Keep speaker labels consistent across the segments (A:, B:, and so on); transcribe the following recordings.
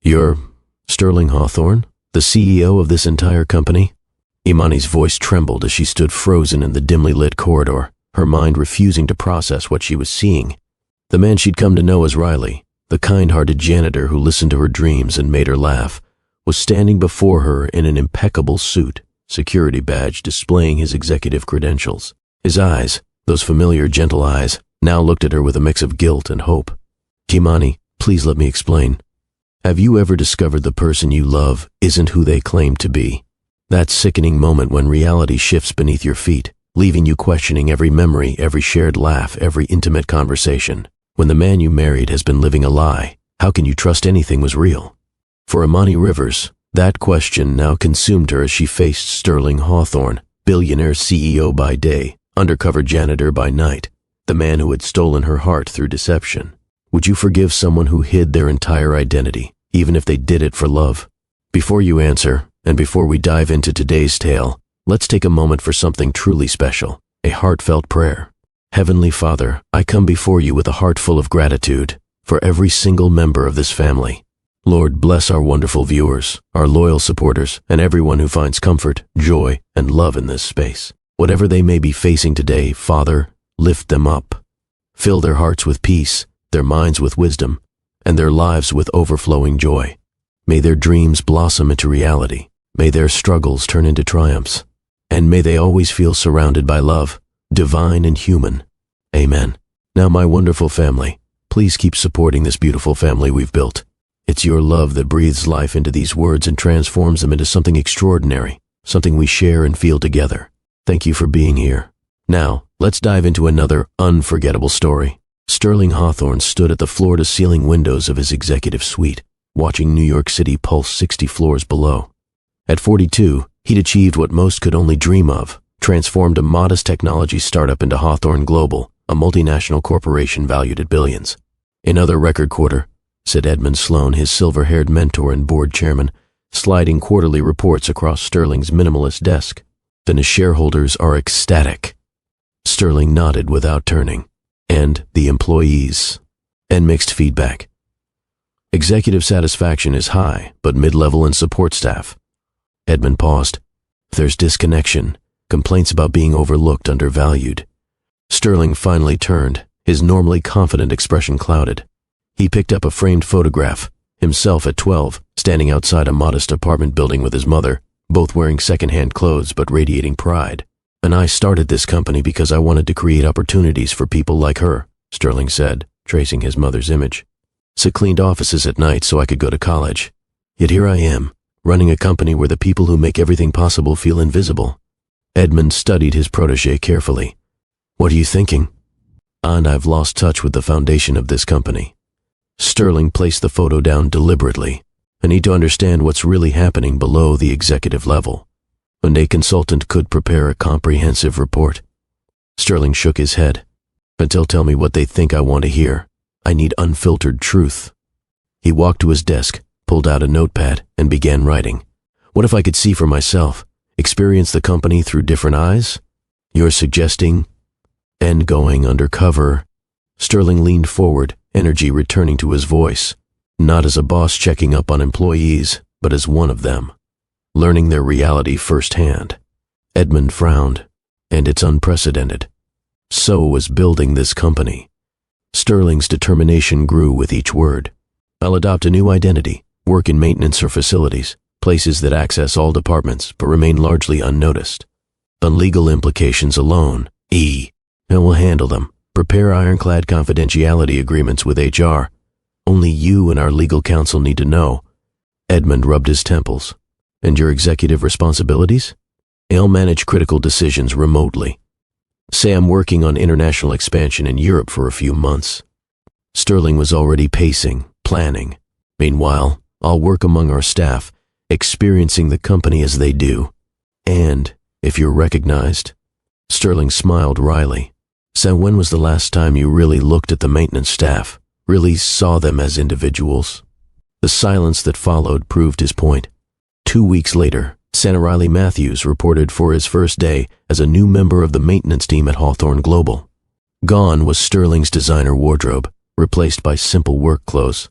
A: You're Sterling Hawthorne, the CEO of this entire company? Imani's voice trembled as she stood frozen in the dimly lit corridor, her mind refusing to process what she was seeing. The man she'd come to know as Riley, the kind-hearted janitor who listened to her dreams and made her laugh, was standing before her in an impeccable suit, security badge displaying his executive credentials. His eyes, those familiar gentle eyes, now looked at her with a mix of guilt and hope. Imani, please let me explain. Have you ever discovered the person you love isn't who they claim to be? That sickening moment when reality shifts beneath your feet, leaving you questioning every memory, every shared laugh, every intimate conversation. When the man you married has been living a lie, how can you trust anything was real? For Imani Rivers, that question now consumed her as she faced Sterling Hawthorne, billionaire CEO by day, undercover janitor by night, the man who had stolen her heart through deception. Would you forgive someone who hid their entire identity, even if they did it for love? Before you answer, and before we dive into today's tale, let's take a moment for something truly special, a heartfelt prayer. Heavenly Father, I come before you with a heart full of gratitude for every single member of this family. Lord, bless our wonderful viewers, our loyal supporters, and everyone who finds comfort, joy, and love in this space. Whatever they may be facing today, Father, lift them up. Fill their hearts with peace, their minds with wisdom, and their lives with overflowing joy. May their dreams blossom into reality. May their struggles turn into triumphs. And may they always feel surrounded by love, divine and human. Amen. Now, my wonderful family, please keep supporting this beautiful family we've built. It's your love that breathes life into these words and transforms them into something extraordinary, something we share and feel together. Thank you for being here. Now, let's dive into another unforgettable story. Sterling Hawthorne stood at the floor-to-ceiling windows of his executive suite, watching New York City pulse 60 floors below. At 42, he'd achieved what most could only dream of, transformed a modest technology startup into Hawthorne Global, a multinational corporation valued at billions. Another record quarter, said Edmund Sloan, his silver-haired mentor and board chairman, sliding quarterly reports across Sterling's minimalist desk. Then his shareholders are ecstatic. Sterling nodded without turning. And the employees. And mixed feedback. Executive satisfaction is high, but mid-level and support staff. Edmund paused. There's disconnection, complaints about being overlooked, undervalued. Sterling finally turned, his normally confident expression clouded. He picked up a framed photograph, himself at 12, standing outside a modest apartment building with his mother, both wearing second-hand clothes but radiating pride. And I started this company because I wanted to create opportunities for people like her, Sterling said, tracing his mother's image. So cleaned offices at night so I could go to college. Yet here I am, running a company where the people who make everything possible feel invisible. Edmund studied his protege carefully. What are you thinking? And I've lost touch with the foundation of this company. Sterling placed the photo down deliberately. I need to understand what's really happening below the executive level. A consultant could prepare a comprehensive report. Sterling shook his head. But they'll tell me what they think I want to hear. I need unfiltered truth. He walked to his desk, pulled out a notepad, and began writing. What if I could see for myself, experience the company through different eyes? You're suggesting going undercover. Sterling leaned forward, energy returning to his voice, not as a boss checking up on employees, but as one of them, learning their reality firsthand. Edmund frowned, and it's unprecedented. So was building this company. Sterling's determination grew with each word. I'll adopt a new identity, work in maintenance or facilities, places that access all departments but remain largely unnoticed. On legal implications alone, I will handle them. Prepare ironclad confidentiality agreements with HR. Only you and our legal counsel need to know. Edmund rubbed his temples. And your executive responsibilities? I'll manage critical decisions remotely. Say I'm working on international expansion in Europe for a few months. Sterling was already pacing, planning. Meanwhile, I'll work among our staff, experiencing the company as they do. And, if you're recognized. Sterling smiled wryly. So when was the last time you really looked at the maintenance staff, really saw them as individuals? The silence that followed proved his point. 2 weeks later, Senator Riley Matthews reported for his first day as a new member of the maintenance team at Hawthorne Global. Gone was Sterling's designer wardrobe, replaced by simple work clothes.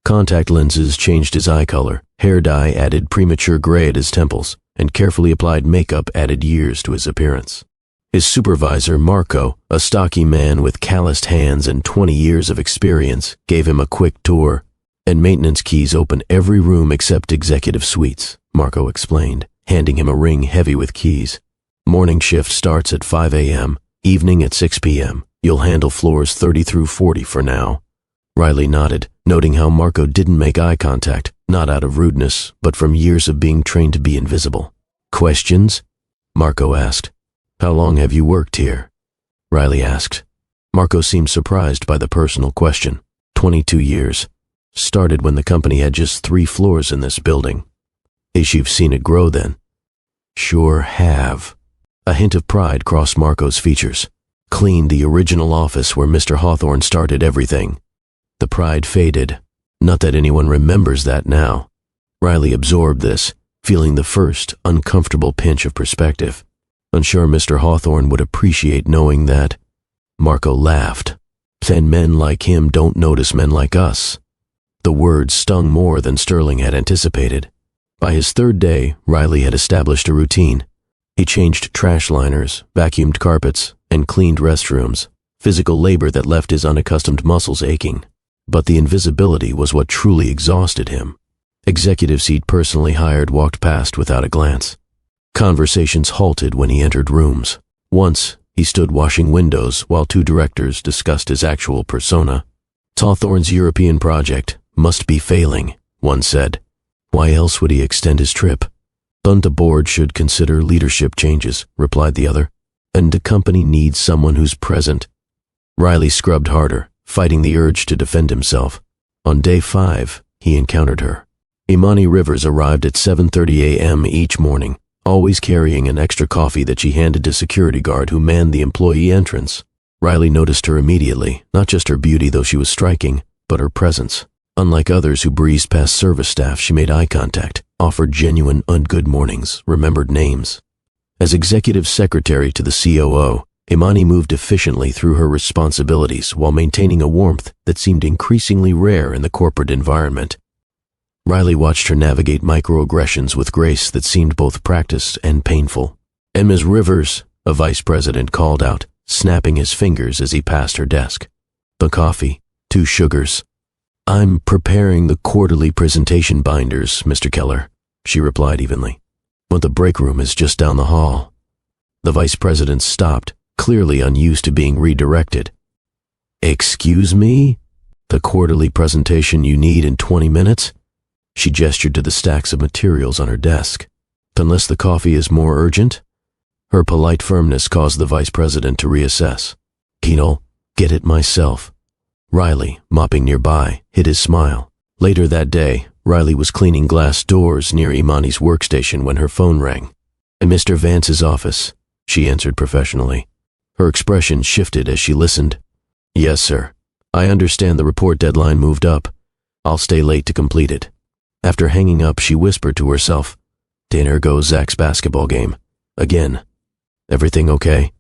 A: Contact lenses changed his eye color, hair dye added premature gray at his temples, and carefully applied makeup added years to his appearance. His supervisor, Marco, a stocky man with calloused hands and 20 years of experience, gave him a quick tour. And maintenance keys open every room except executive suites, Marco explained, handing him a ring heavy with keys. Morning shift starts at 5 a.m., evening at 6 p.m. You'll handle floors 30 through 40 for now. Riley nodded, noting how Marco didn't make eye contact, not out of rudeness, but from years of being trained to be invisible. Questions? Marco asked. How long have you worked here? Riley asked. Marco seemed surprised by the personal question. 22 years. Started when the company had just 3 floors in this building. You've seen it grow then. Sure have. A hint of pride crossed Marco's features. Cleaned the original office where Mr. Hawthorne started everything. The pride faded. Not that anyone remembers that now. Riley absorbed this, feeling the first uncomfortable pinch of perspective. Unsure Mr. Hawthorne would appreciate knowing that. Marco laughed. And men like him don't notice men like us. The words stung more than Sterling had anticipated. By his 3rd day, Riley had established a routine. He changed trash liners, vacuumed carpets, and cleaned restrooms, physical labor that left his unaccustomed muscles aching. But the invisibility was what truly exhausted him. Executives he'd personally hired walked past without a glance. Conversations halted when he entered rooms. Once, he stood washing windows while 2 directors discussed his actual persona. Hawthorne's European project must be failing, one said. Why else would he extend his trip? The board should consider leadership changes, replied the other. And the company needs someone who's present. Riley scrubbed harder, fighting the urge to defend himself. On day 5, he encountered her. Imani Rivers arrived at 7:30 a.m. each morning, always carrying an extra coffee that she handed to security guard who manned the employee entrance. Riley noticed her immediately, not just her beauty though she was striking, but her presence. Unlike others who breezed past service staff, she made eye contact, offered genuine good mornings, remembered names. As executive secretary to the COO, Imani moved efficiently through her responsibilities while maintaining a warmth that seemed increasingly rare in the corporate environment. Riley watched her navigate microaggressions with grace that seemed both practiced and painful. And Ms. Rivers, a vice president, called out, snapping his fingers as he passed her desk. The coffee, 2 sugars. I'm preparing the quarterly presentation binders, Mr. Keller, she replied evenly. But the break room is just down the hall. The vice president stopped, clearly unused to being redirected. Excuse me? The quarterly presentation you need in 20 minutes? She gestured to the stacks of materials on her desk. Unless the coffee is more urgent? Her polite firmness caused the vice president to reassess. I'll get it myself. Riley, mopping nearby, hid his smile. Later that day, Riley was cleaning glass doors near Imani's workstation when her phone rang. "In Mr. Vance's office," she answered professionally. Her expression shifted as she listened. "Yes, sir. I understand the report deadline moved up. I'll stay late to complete it." After hanging up, she whispered to herself, "There goes Zach's basketball game. Again. Everything okay?"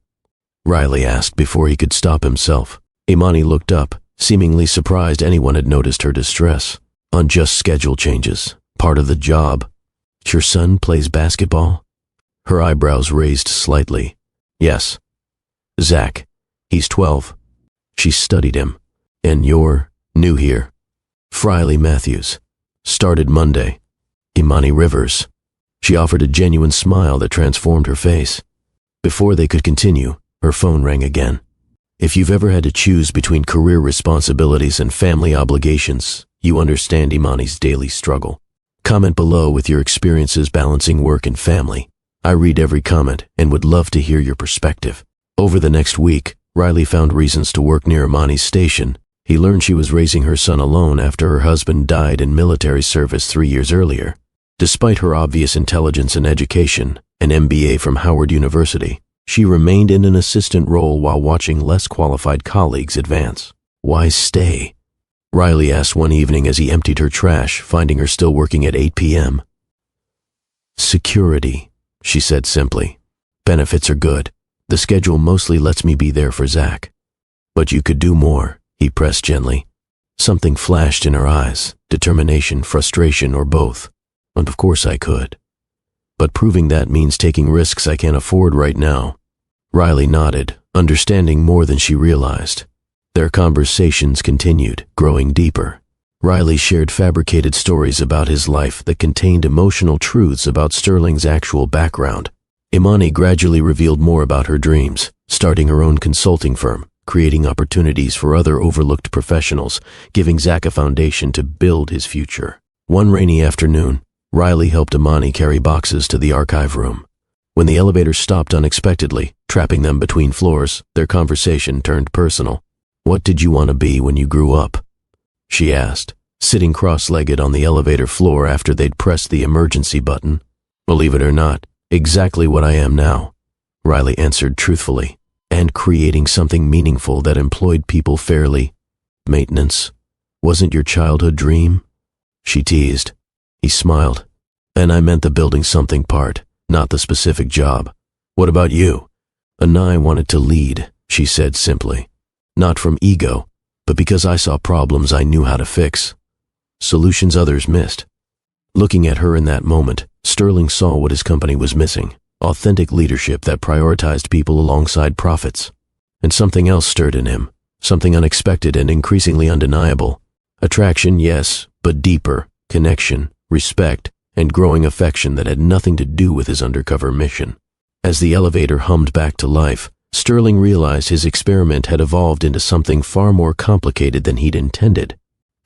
A: Riley asked before he could stop himself. Imani looked up, seemingly surprised anyone had noticed her distress. "Unjust schedule changes. Part of the job. Your son plays basketball?" Her eyebrows raised slightly. "Yes. Zach. He's 12. She studied him. And you're new here." Friley Matthews. Started Monday. Imani Rivers. She offered a genuine smile that transformed her face. Before they could continue, her phone rang again. If you've ever had to choose between career responsibilities and family obligations, you understand Imani's daily struggle. Comment below with your experiences balancing work and family. I read every comment and would love to hear your perspective. Over the next week, Riley found reasons to work near Imani's station. He learned she was raising her son alone after her husband died in military service 3 years earlier. Despite her obvious intelligence and education, an MBA from Howard University, she remained in an assistant role while watching less qualified colleagues advance. Why stay? Riley asked one evening as he emptied her trash, finding her still working at 8 p.m. "Security," she said simply. "Benefits are good. The schedule mostly lets me be there for Zach. But you could do more," he pressed gently. Something flashed in her eyes, determination, frustration, or both. And of course I could. But proving that means taking risks I can't afford right now. Riley nodded, understanding more than she realized. Their conversations continued, growing deeper. Riley shared fabricated stories about his life that contained emotional truths about Sterling's actual background. Imani gradually revealed more about her dreams, starting her own consulting firm, creating opportunities for other overlooked professionals, giving Zach a foundation to build his future. One rainy afternoon, Riley helped Imani carry boxes to the archive room. When the elevator stopped unexpectedly, trapping them between floors, their conversation turned personal. "What did you want to be when you grew up?" she asked, sitting cross-legged on the elevator floor after they'd pressed the emergency button. "Believe it or not, exactly what I am now," Riley answered truthfully, "and creating something meaningful that employed people fairly. Maintenance wasn't your childhood dream?" she teased. He smiled. "And I meant the building something part, not the specific job. What about you?" "And I wanted to lead," she said simply. "Not from ego, but because I saw problems I knew how to fix. Solutions others missed." Looking at her in that moment, Sterling saw what his company was missing: authentic leadership that prioritized people alongside profits. And something else stirred in him, something unexpected and increasingly undeniable. Attraction, yes, but deeper: connection, respect, and growing affection that had nothing to do with his undercover mission. As the elevator hummed back to life, Sterling realized his experiment had evolved into something far more complicated than he'd intended.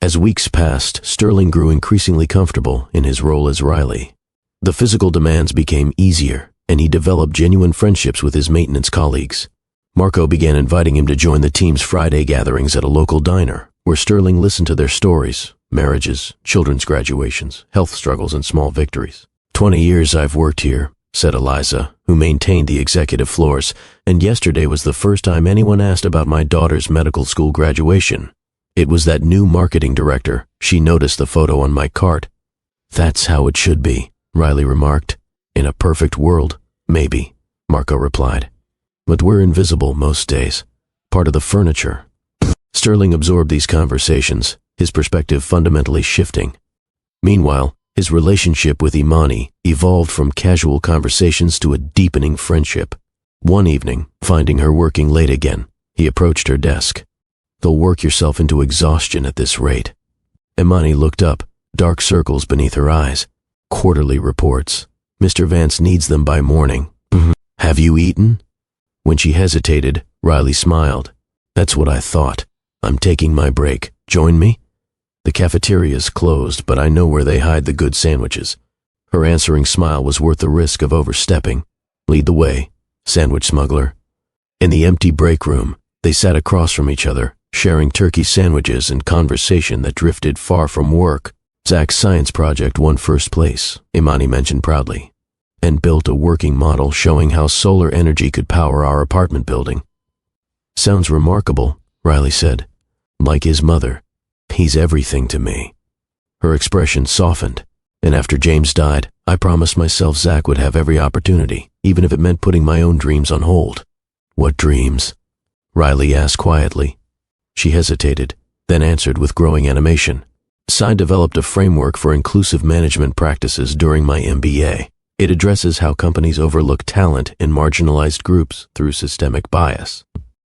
A: As weeks passed, Sterling grew increasingly comfortable in his role as Riley. The physical demands became easier, and he developed genuine friendships with his maintenance colleagues. Marco began inviting him to join the team's Friday gatherings at a local diner, where Sterling listened to their stories: marriages, children's graduations, health struggles, and small victories. 20 years I've worked here," said Eliza, who maintained the executive floors, "and yesterday was the first time anyone asked about my daughter's medical school graduation. It was that new marketing director. She noticed the photo on my cart." "That's how it should be," Riley remarked. "In a perfect world, maybe," Marco replied. "But we're invisible most days, part of the furniture." Sterling absorbed these conversations, his perspective fundamentally shifting. Meanwhile, his relationship with Imani evolved from casual conversations to a deepening friendship. One evening, finding her working late again, he approached her desk. "You'll work yourself into exhaustion at this rate." Imani looked up, dark circles beneath her eyes. "Quarterly reports. Mr. Vance needs them by morning." "Have you eaten?" When she hesitated, Riley smiled. "That's what I thought. I'm taking my break. Join me?" "The cafeteria's closed, but I know where they hide the good sandwiches." Her answering smile was worth the risk of overstepping. "Lead the way, sandwich smuggler." In the empty break room, they sat across from each other, sharing turkey sandwiches and conversation that drifted far from work. Zach's science project won first place, Imani mentioned proudly, and built a working model showing how solar energy could power our apartment building. "Sounds remarkable," Riley said. "Like his mother. He's everything to me." Her expression softened, and after James died, I promised myself Zach would have every opportunity, even if it meant putting my own dreams on hold. "What dreams?" Riley asked quietly. She hesitated, then answered with growing animation. "I developed a framework for inclusive management practices during my MBA. It addresses how companies overlook talent in marginalized groups through systemic bias."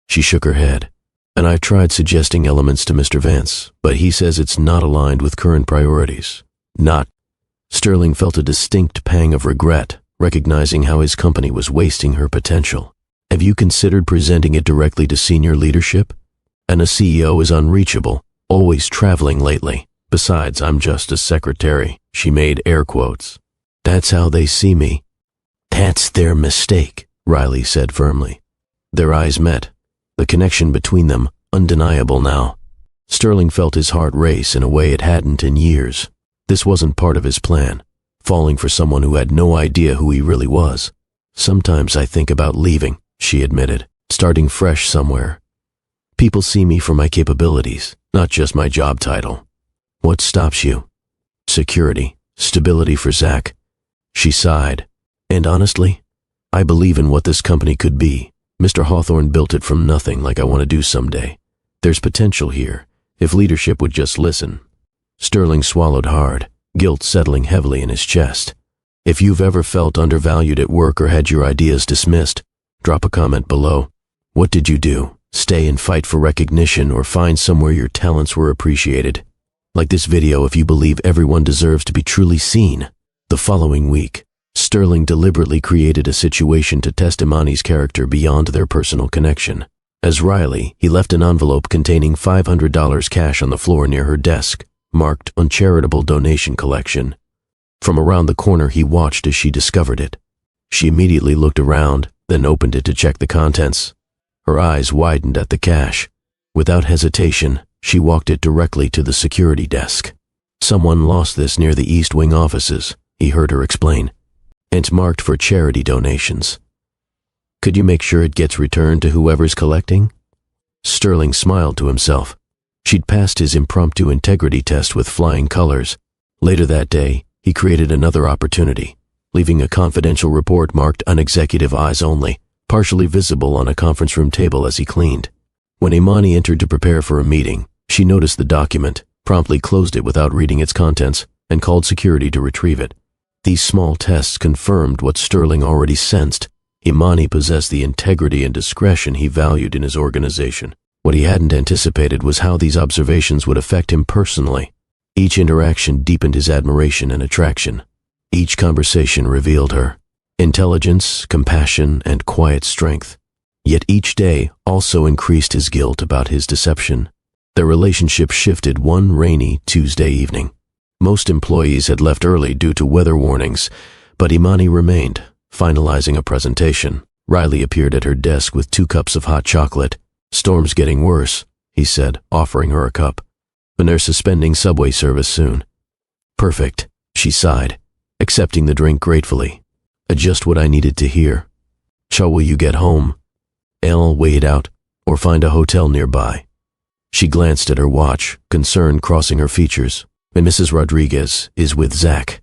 A: She shook her head. "And I tried suggesting elements to Mr. Vance, but he says it's not aligned with current priorities." "Not." Sterling felt a distinct pang of regret, recognizing how his company was wasting her potential. "Have you considered presenting it directly to senior leadership? And a CEO is unreachable, always traveling lately. Besides, I'm just a secretary." She made air quotes. "That's how they see me." "That's their mistake," Riley said firmly. Their eyes met, the connection between them undeniable now. Sterling felt his heart race in a way it hadn't in years. This wasn't part of his plan, falling for someone who had no idea who he really was. "Sometimes I think about leaving," she admitted, "starting fresh somewhere. People see me for my capabilities, not just my job title." "What stops you?" "Security, stability for Zach." She sighed. "And honestly, I believe in what this company could be. Mr. Hawthorne built it from nothing like I want to do someday. There's potential here. If leadership would just listen. Sterling swallowed hard, guilt settling heavily in his chest. If you've ever felt undervalued at work or had your ideas dismissed, drop a comment below. What did you do? Stay and fight for recognition or find somewhere your talents were appreciated? Like this video if you believe everyone deserves to be truly seen. The following week, Sterling deliberately created a situation to test Imani's character beyond their personal connection. As Riley, he left an envelope containing $500 cash on the floor near her desk, marked uncharitable donation collection. From around the corner he watched as she discovered it. She immediately looked around, then opened it to check the contents. Her eyes widened at the cash. Without hesitation, she walked it directly to the security desk. Someone lost this near the East Wing offices, he heard her explain. It's marked for charity donations. Could you make sure it gets returned to whoever's collecting? Sterling smiled to himself. She'd passed his impromptu integrity test with flying colors. Later that day, he created another opportunity, leaving a confidential report marked "Unexecutive Eyes Only," partially visible on a conference room table as he cleaned. When Imani entered to prepare for a meeting, she noticed the document, promptly closed it without reading its contents, and called security to retrieve it. These small tests confirmed what Sterling already sensed. Imani possessed the integrity and discretion he valued in his organization. What he hadn't anticipated was how these observations would affect him personally. Each interaction deepened his admiration and attraction. Each conversation revealed her intelligence, compassion, and quiet strength. Yet each day also increased his guilt about his deception. Their relationship shifted one rainy Tuesday evening. Most employees had left early due to weather warnings, but Imani remained, finalizing a presentation. Riley appeared at her desk with 2 cups of hot chocolate. "Storm's getting worse," he said, offering her a cup. "But they're suspending subway service soon." "Perfect," she sighed, accepting the drink gratefully. "Just what I needed to hear. How will you get home? I'll wait out, or find a hotel nearby." She glanced at her watch, concern crossing her features. "And Mrs. Rodriguez is with Zach,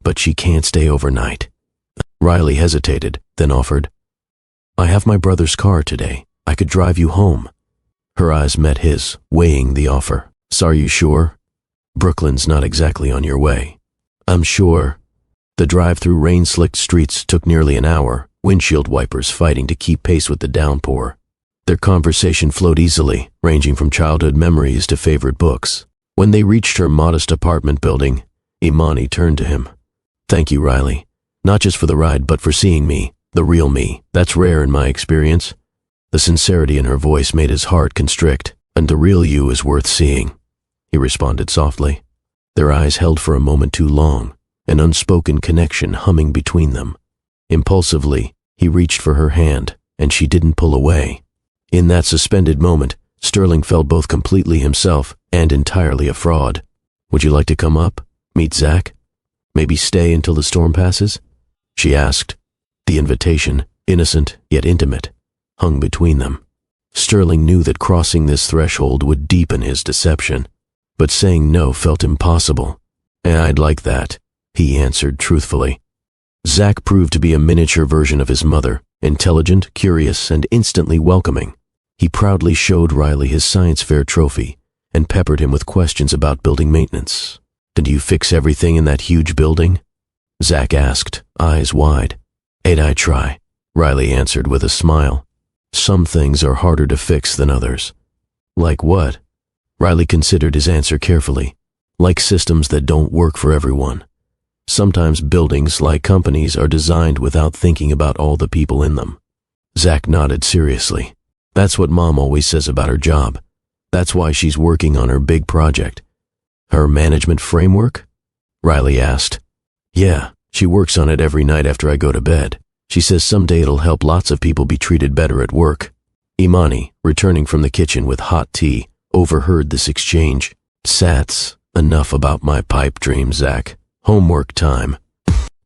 A: but she can't stay overnight." Riley hesitated, then offered, "I have my brother's car today. I could drive you home." Her eyes met his, weighing the offer. "So are you sure? Brooklyn's not exactly on your way." "I'm sure." The drive through rain-slicked streets took nearly an hour, windshield wipers fighting to keep pace with the downpour. Their conversation flowed easily, ranging from childhood memories to favorite books. When they reached her modest apartment building, Imani turned to him. "Thank you, Riley. Not just for the ride, but for seeing me, the real me. That's rare in my experience." The sincerity in her voice made his heart constrict. "And the real you is worth seeing," he responded softly. Their eyes held for a moment too long, an unspoken connection humming between them. Impulsively, he reached for her hand, and she didn't pull away. In that suspended moment, Sterling felt both completely himself and entirely a fraud. "Would you like to come up, meet Zach? Maybe stay until the storm passes?" she asked. The invitation, innocent yet intimate, hung between them. Sterling knew that crossing this threshold would deepen his deception, but saying no felt impossible. "I'd like that," he answered truthfully. Zach proved to be a miniature version of his mother, intelligent, curious, and instantly welcoming. He proudly showed Riley his science fair trophy and peppered him with questions about building maintenance. "Did you fix everything in that huge building?" Zach asked, eyes wide. "Ain't I try," Riley answered with a smile. "Some things are harder to fix than others." "Like what?" Riley considered his answer carefully. "Like systems that don't work for everyone. Sometimes buildings, like companies, are designed without thinking about all the people in them." Zach nodded seriously. "That's what Mom always says about her job. That's why she's working on her big project." "Her management framework?" Riley asked. "Yeah, she works on it every night after I go to bed. She says someday it'll help lots of people be treated better at work." Imani, returning from the kitchen with hot tea, overheard this exchange. "Sats, enough about my pipe dream, Zach. Homework time."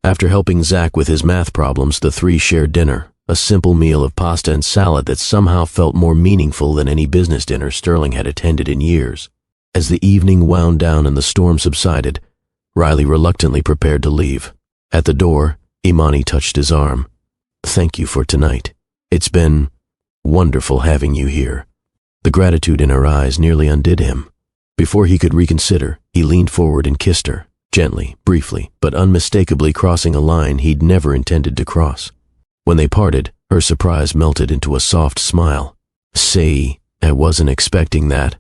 A: After helping Zach with his math problems, the 3 shared dinner, a simple meal of pasta and salad that somehow felt more meaningful than any business dinner Sterling had attended in years. As the evening wound down and the storm subsided, Riley reluctantly prepared to leave. At the door, Imani touched his arm. "Thank you for tonight. It's been wonderful having you here." The gratitude in her eyes nearly undid him. Before he could reconsider, he leaned forward and kissed her, gently, briefly, but unmistakably crossing a line he'd never intended to cross. When they parted, her surprise melted into a soft smile. "Say, I wasn't expecting that."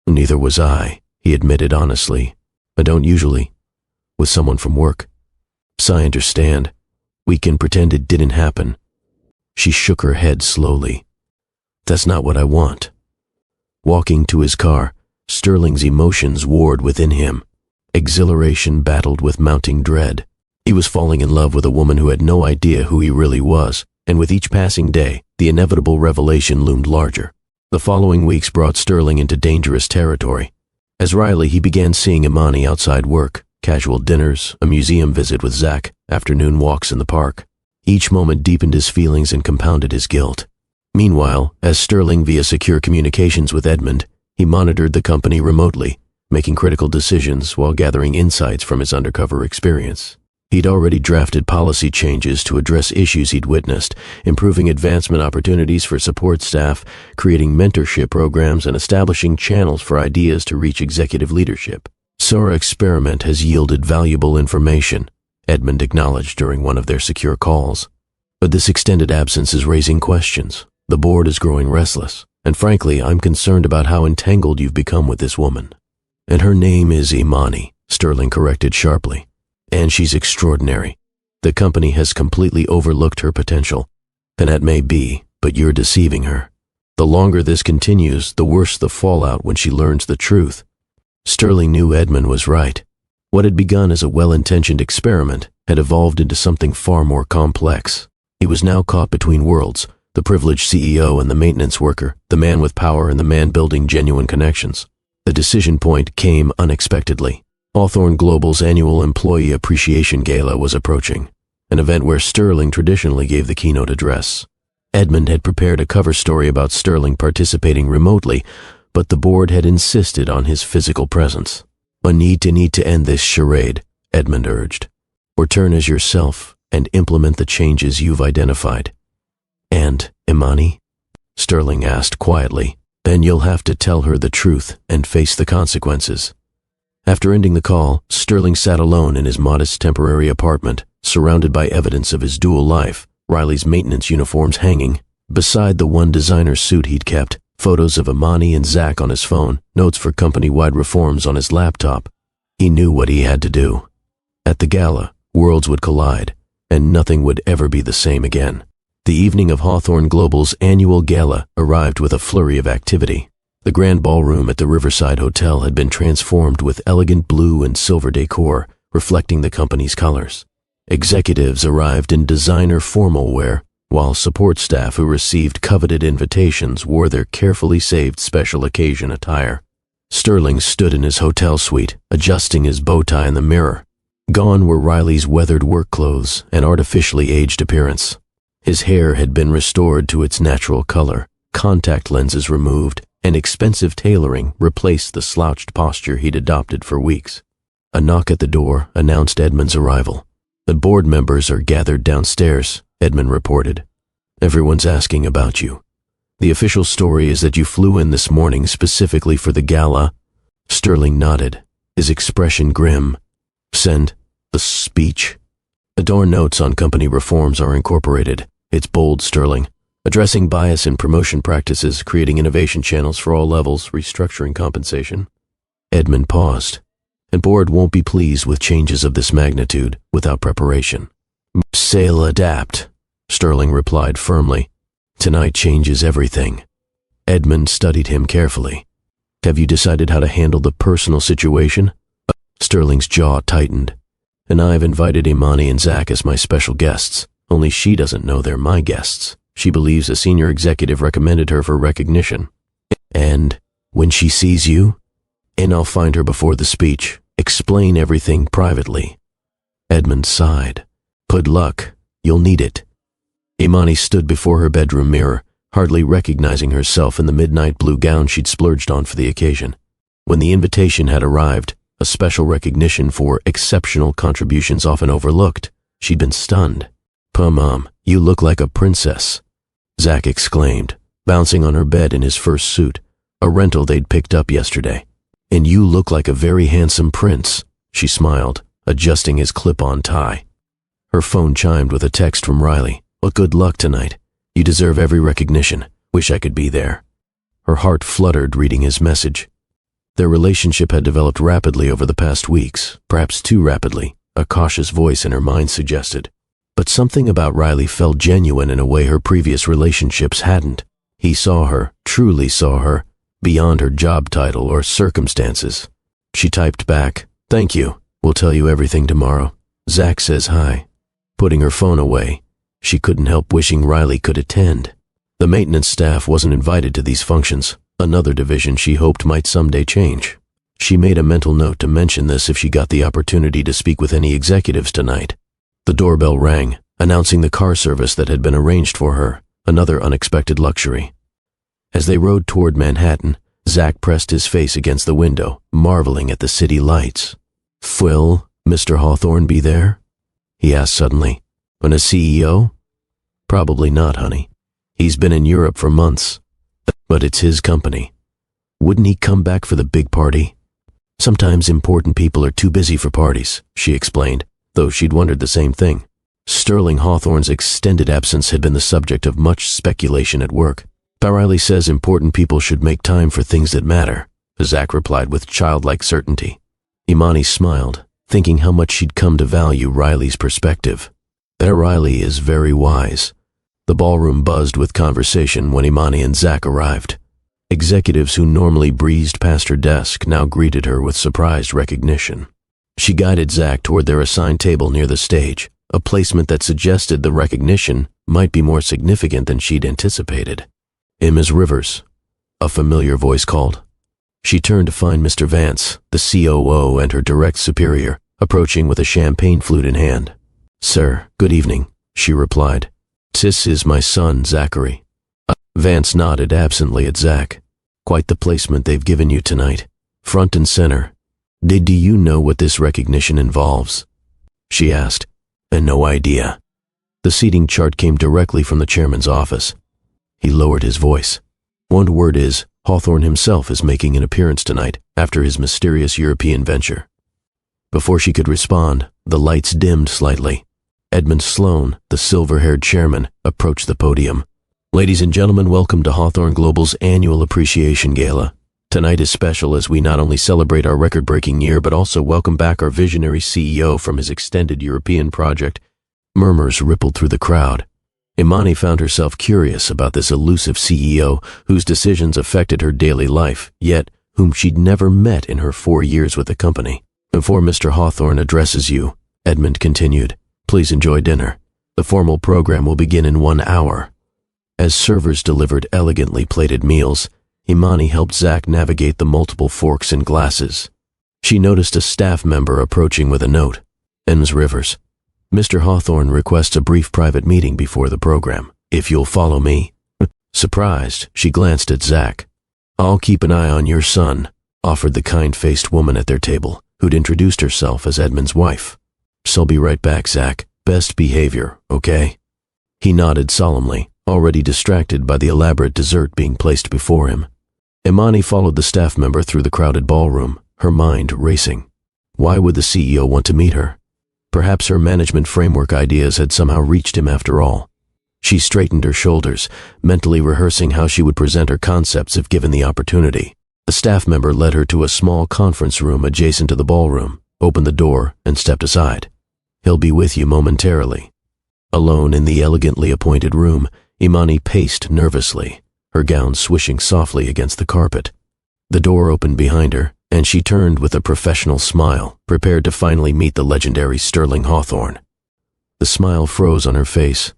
A: "Neither was I," he admitted honestly. "I don't usually. With someone from work. So I understand. We can pretend it didn't happen." She shook her head slowly. "That's not what I want." Walking to his car, Sterling's emotions warred within him. Exhilaration battled with mounting dread. He was falling in love with a woman who had no idea who he really was, and with each passing day, the inevitable revelation loomed larger. The following weeks brought Sterling into dangerous territory. As Riley, he began seeing Imani outside work, casual dinners, a museum visit with Zach, afternoon walks in the park. Each moment deepened his feelings and compounded his guilt. Meanwhile, as Sterling via secure communications with Edmund, he monitored the company remotely, making critical decisions while gathering insights from his undercover experience. He'd already drafted policy changes to address issues he'd witnessed, improving advancement opportunities for support staff, creating mentorship programs, and establishing channels for ideas to reach executive leadership. "Our experiment has yielded valuable information," Edmund acknowledged during one of their secure calls. "But this extended absence is raising questions. The board is growing restless, and frankly, I'm concerned about how entangled you've become with this woman." "And her name is Imani," Sterling corrected sharply. "And she's extraordinary. The company has completely overlooked her potential. And that may be, but you're deceiving her. The longer this continues, the worse the fallout when she learns the truth." Sterling knew Edmund was right. What had begun as a well-intentioned experiment had evolved into something far more complex. He was now caught between worlds, the privileged CEO and the maintenance worker, the man with power and the man building genuine connections. The decision point came unexpectedly. Hawthorne Global's annual Employee Appreciation Gala was approaching, an event where Sterling traditionally gave the keynote address. Edmund had prepared a cover story about Sterling participating remotely, but the board had insisted on his physical presence. "I need to end this charade," Edmund urged. "Return as yourself and implement the changes you've identified." "And Imani?" Sterling asked quietly. "Then you'll have to tell her the truth and face the consequences." After ending the call, Sterling sat alone in his modest temporary apartment, surrounded by evidence of his dual life, Riley's maintenance uniforms hanging. Beside the one designer suit he'd kept, photos of Imani and Zach on his phone, notes for company-wide reforms on his laptop. He knew what he had to do. At the gala, worlds would collide, and nothing would ever be the same again. The evening of Hawthorne Global's annual gala arrived with a flurry of activity. The grand ballroom at the Riverside Hotel had been transformed with elegant blue and silver decor, reflecting the company's colors. Executives arrived in designer formal wear, while support staff who received coveted invitations wore their carefully saved special occasion attire. Sterling stood in his hotel suite, adjusting his bow tie in the mirror. Gone were Riley's weathered work clothes and artificially aged appearance. His hair had been restored to its natural color, contact lenses removed, and expensive tailoring replaced the slouched posture he'd adopted for weeks. A knock at the door announced Edmund's arrival. "The board members are gathered downstairs," Edmund reported. "Everyone's asking about you. The official story is that you flew in this morning specifically for the gala." Sterling nodded, his expression grim. "Send the speech." "Adore notes on company reforms are incorporated. It's bold, Sterling. Addressing bias in promotion practices, creating innovation channels for all levels, restructuring compensation." Edmund paused. "And board won't be pleased with changes of this magnitude without preparation." "Sail adapt," Sterling replied firmly. "Tonight changes everything." Edmund studied him carefully. "Have you decided how to handle the personal situation?" Sterling's jaw tightened. "And I've invited Imani and Zach as my special guests, only she doesn't know they're my guests. She believes a senior executive recommended her for recognition." "And when she sees you?" "And I'll find her before the speech. Explain everything privately." Edmund sighed. "Good luck. You'll need it." Imani stood before her bedroom mirror, hardly recognizing herself in the midnight blue gown she'd splurged on for the occasion. When the invitation had arrived, a special recognition for exceptional contributions often overlooked, she'd been stunned. "Mom, you look like a princess," Zach exclaimed, bouncing on her bed in his first suit, a rental they'd picked up yesterday. And you look like a very handsome prince, she smiled, adjusting his clip-on tie. Her phone chimed with a text from Riley. Well, good luck tonight. You deserve every recognition. Wish I could be there. Her heart fluttered reading his message. Their relationship had developed rapidly over the past weeks, perhaps too rapidly, a cautious voice in her mind suggested. But something about Riley felt genuine in a way her previous relationships hadn't. He saw her, truly saw her, beyond her job title or circumstances. She typed back, "Thank you. We'll tell you everything tomorrow. Zach says hi." Putting her phone away, she couldn't help wishing Riley could attend. The maintenance staff wasn't invited to these functions, another division she hoped might someday change. She made a mental note to mention this if she got the opportunity to speak with any executives tonight. The doorbell rang, announcing the car service that had been arranged for her, another unexpected luxury. As they rode toward Manhattan, Zach pressed his face against the window, marveling at the city lights. "Will Mr. Hawthorne be there?" he asked suddenly. "When a CEO? Probably not, honey. He's been in Europe for months. But it's his company. Wouldn't he come back for the big party?" "Sometimes important people are too busy for parties," she explained, though she'd wondered the same thing. Sterling Hawthorne's extended absence had been the subject of much speculation at work. "Riley says important people should make time for things that matter," Zach replied with childlike certainty. Imani smiled, thinking how much she'd come to value Riley's perspective. That Riley is very wise. The ballroom buzzed with conversation when Imani and Zach arrived. Executives who normally breezed past her desk now greeted her with surprised recognition. She guided Zach toward their assigned table near the stage, a placement that suggested the recognition might be more significant than she'd anticipated. "Ms. Rivers," a familiar voice called. She turned to find Mr. Vance, the COO and her direct superior, approaching with a champagne flute in hand. "Sir, good evening," she replied. "This is my son, Zachary." Vance nodded absently at Zach. "Quite the placement they've given you tonight. Front and center. Do you know what this recognition involves?" she asked. "And no idea." The seating chart came directly from the chairman's office. He lowered his voice. "One word is, Hawthorne himself is making an appearance tonight after his mysterious European venture." Before she could respond, the lights dimmed slightly. Edmund Sloan, the silver-haired chairman, approached the podium. "Ladies and gentlemen, welcome to Hawthorne Global's annual appreciation gala. Tonight is special as we not only celebrate our record-breaking year but also welcome back our visionary CEO from his extended European project." Murmurs rippled through the crowd. Imani found herself curious about this elusive CEO whose decisions affected her daily life, yet whom she'd never met in her 4 years with the company. "Before Mr. Hawthorne addresses you," Edmund continued, "please enjoy dinner. The formal program will begin in 1 hour." As servers delivered elegantly plated meals, Imani helped Zach navigate the multiple forks and glasses. She noticed a staff member approaching with a note. "Ms. Rivers, Mr. Hawthorne requests a brief private meeting before the program. If you'll follow me." Surprised, she glanced at Zach. "I'll keep an eye on your son," offered the kind-faced woman at their table, who'd introduced herself as Edmund's wife. "So I'll be right back, Zach. Best behavior, okay?" He nodded solemnly, already distracted by the elaborate dessert being placed before him. Imani followed the staff member through the crowded ballroom, her mind racing. Why would the CEO want to meet her? Perhaps her management framework ideas had somehow reached him after all. She straightened her shoulders, mentally rehearsing how she would present her concepts if given the opportunity. The staff member led her to a small conference room adjacent to the ballroom, opened the door, and stepped aside. "He'll be with you momentarily." Alone in the elegantly appointed room, Imani paced nervously, her gown swishing softly against the carpet. The door opened behind her, and she turned with a professional smile, prepared to finally meet the legendary Sterling Hawthorne. The smile froze on her face.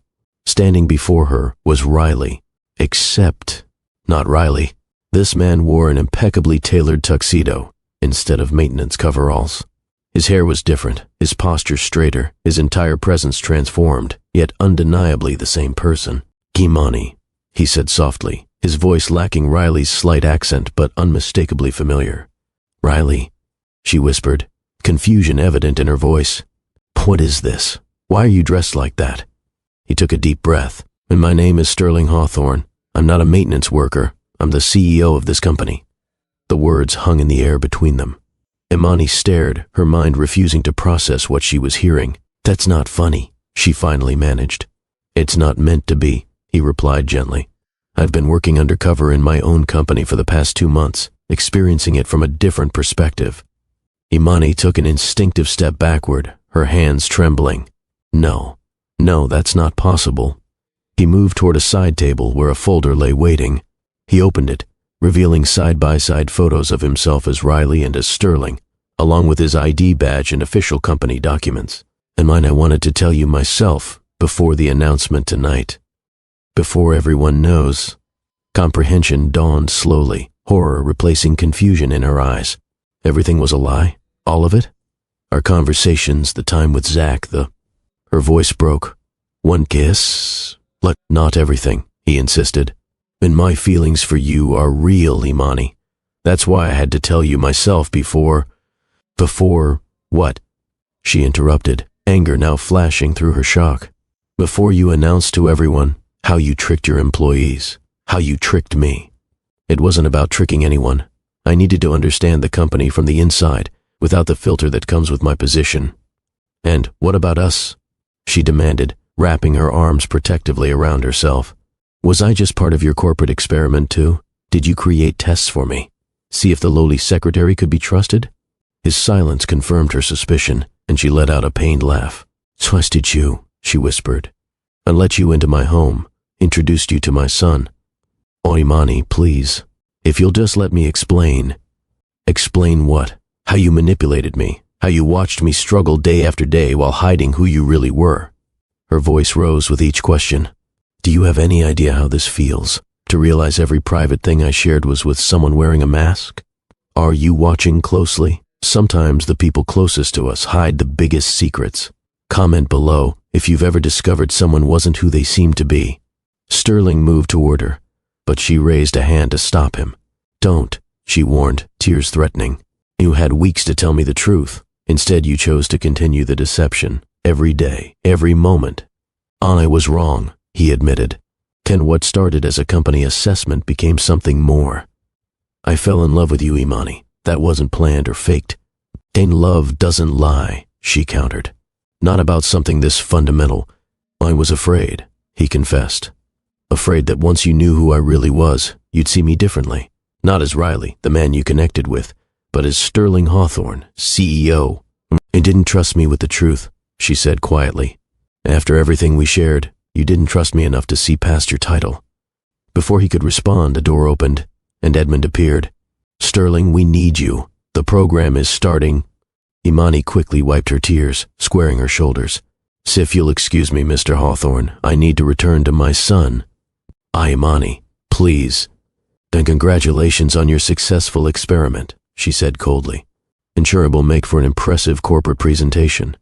A: Standing before her was Riley, except not Riley. This man wore an impeccably tailored tuxedo instead of maintenance coveralls. His hair was different, his posture straighter, his entire presence transformed, yet undeniably the same person. "Imani," he said softly, his voice lacking Riley's slight accent but unmistakably familiar. "Riley," she whispered, confusion evident in her voice. "What is this? Why are you dressed like that?" He took a deep breath. "And my name is Sterling Hawthorne. I'm not a maintenance worker. I'm the CEO of this company." The words hung in the air between them. Imani stared, her mind refusing to process what she was hearing. "That's not funny," she finally managed. "It's not meant to be," he replied gently. "I've been working undercover in my own company for the past 2 months, experiencing it from a different perspective." Imani took an instinctive step backward, her hands trembling. No, that's not possible." He moved toward a side table where a folder lay waiting. He opened it, revealing side-by-side photos of himself as Riley and as Sterling, along with his ID badge and official company documents. "And mine, I wanted to tell you myself before the announcement tonight. Before everyone knows." Comprehension dawned slowly, horror replacing confusion in her eyes. Everything was a lie? All of it? Our conversations, the time with Zach, Her voice broke. "One kiss? Not everything," he insisted. "And my feelings for you are real, Imani. That's why I had to tell you myself before..." "Before what?" she interrupted, anger now flashing through her shock. "Before you announced to everyone how you tricked your employees, how you tricked me. It wasn't about tricking anyone. I needed to understand the company from the inside, without the filter that comes with my position." "And what about us?" she demanded, wrapping her arms protectively around herself. "Was I just part of your corporate experiment too? Did you create tests for me? See if the lowly secretary could be trusted?" His silence confirmed her suspicion, and she let out a pained laugh. "Trusted you," she whispered. "I let you into my home, introduced you to my son." "Oh, Imani, please. If you'll just let me explain." "Explain what? How you manipulated me, how you watched me struggle day after day while hiding who you really were." Her voice rose with each question. "Do you have any idea how this feels, to realize every private thing I shared was with someone wearing a mask? Are you watching closely? Sometimes the people closest to us hide the biggest secrets. Comment below if you've ever discovered someone wasn't who they seemed to be." Sterling moved toward her, but she raised a hand to stop him. "Don't," she warned, tears threatening. "You had weeks to tell me the truth. Instead, you chose to continue the deception, every day, every moment." "I was wrong," he admitted. "And what started as a company assessment became something more. I fell in love with you, Imani. That wasn't planned or faked." "And love doesn't lie," she countered. "Not about something this fundamental." "I was afraid," he confessed. "Afraid that once you knew who I really was, you'd see me differently. Not as Riley, the man you connected with, but as Sterling Hawthorne, CEO. "And didn't trust me with the truth," she said quietly. "After everything we shared, you didn't trust me enough to see past your title." Before he could respond, a door opened, and Edmund appeared. "Sterling, we need you. The program is starting." Imani quickly wiped her tears, squaring her shoulders. "If you'll excuse me, Mr. Hawthorne, I need to return to my son." "Imani, please." "Then congratulations on your successful experiment," she said coldly. "And sure, it will make for an impressive corporate presentation."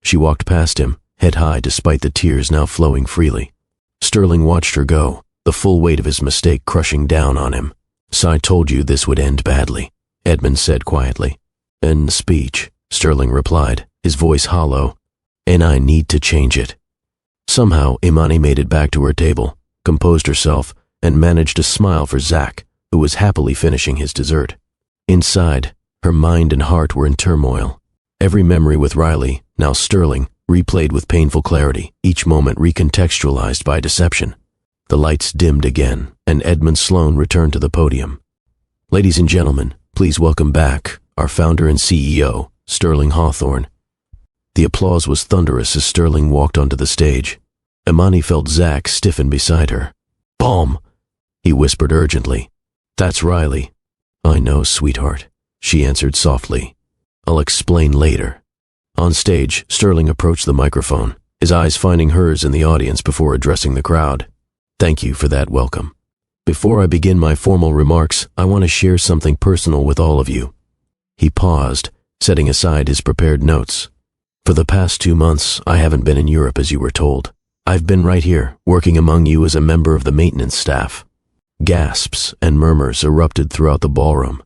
A: She walked past him, head high despite the tears now flowing freely. Sterling watched her go, the full weight of his mistake crushing down on him. "So I told you this would end badly," Edmund said quietly. "End speech," Sterling replied, his voice hollow. "And I need to change it." Somehow, Imani made it back to her table, composed herself, and managed to smile for Zach, who was happily finishing his dessert. Inside, her mind and heart were in turmoil. Every memory with Riley, now Sterling, replayed with painful clarity, each moment recontextualized by deception. The lights dimmed again, and Edmund Sloan returned to the podium. "Ladies and gentlemen, please welcome back our founder and CEO, Sterling Hawthorne." The applause was thunderous as Sterling walked onto the stage. Imani felt Zach stiffen beside her. "Bomb!" he whispered urgently. "That's Riley." "I know, sweetheart," she answered softly. "I'll explain later." On stage, Sterling approached the microphone, his eyes finding hers in the audience before addressing the crowd. "Thank you for that welcome. Before I begin my formal remarks, I want to share something personal with all of you." He paused, setting aside his prepared notes. "For the past 2 months, I haven't been in Europe as you were told. I've been right here, working among you as a member of the maintenance staff." Gasps and murmurs erupted throughout the ballroom.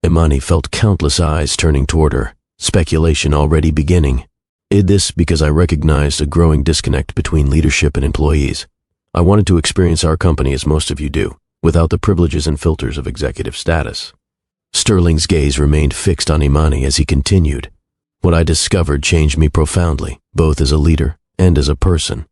A: Imani felt countless eyes turning toward her, speculation already beginning. "Did this because I recognized a growing disconnect between leadership and employees. I wanted to experience our company as most of you do, without the privileges and filters of executive status." Sterling's gaze remained fixed on Imani as he continued. What I discovered changed me profoundly, both as a leader and as a person.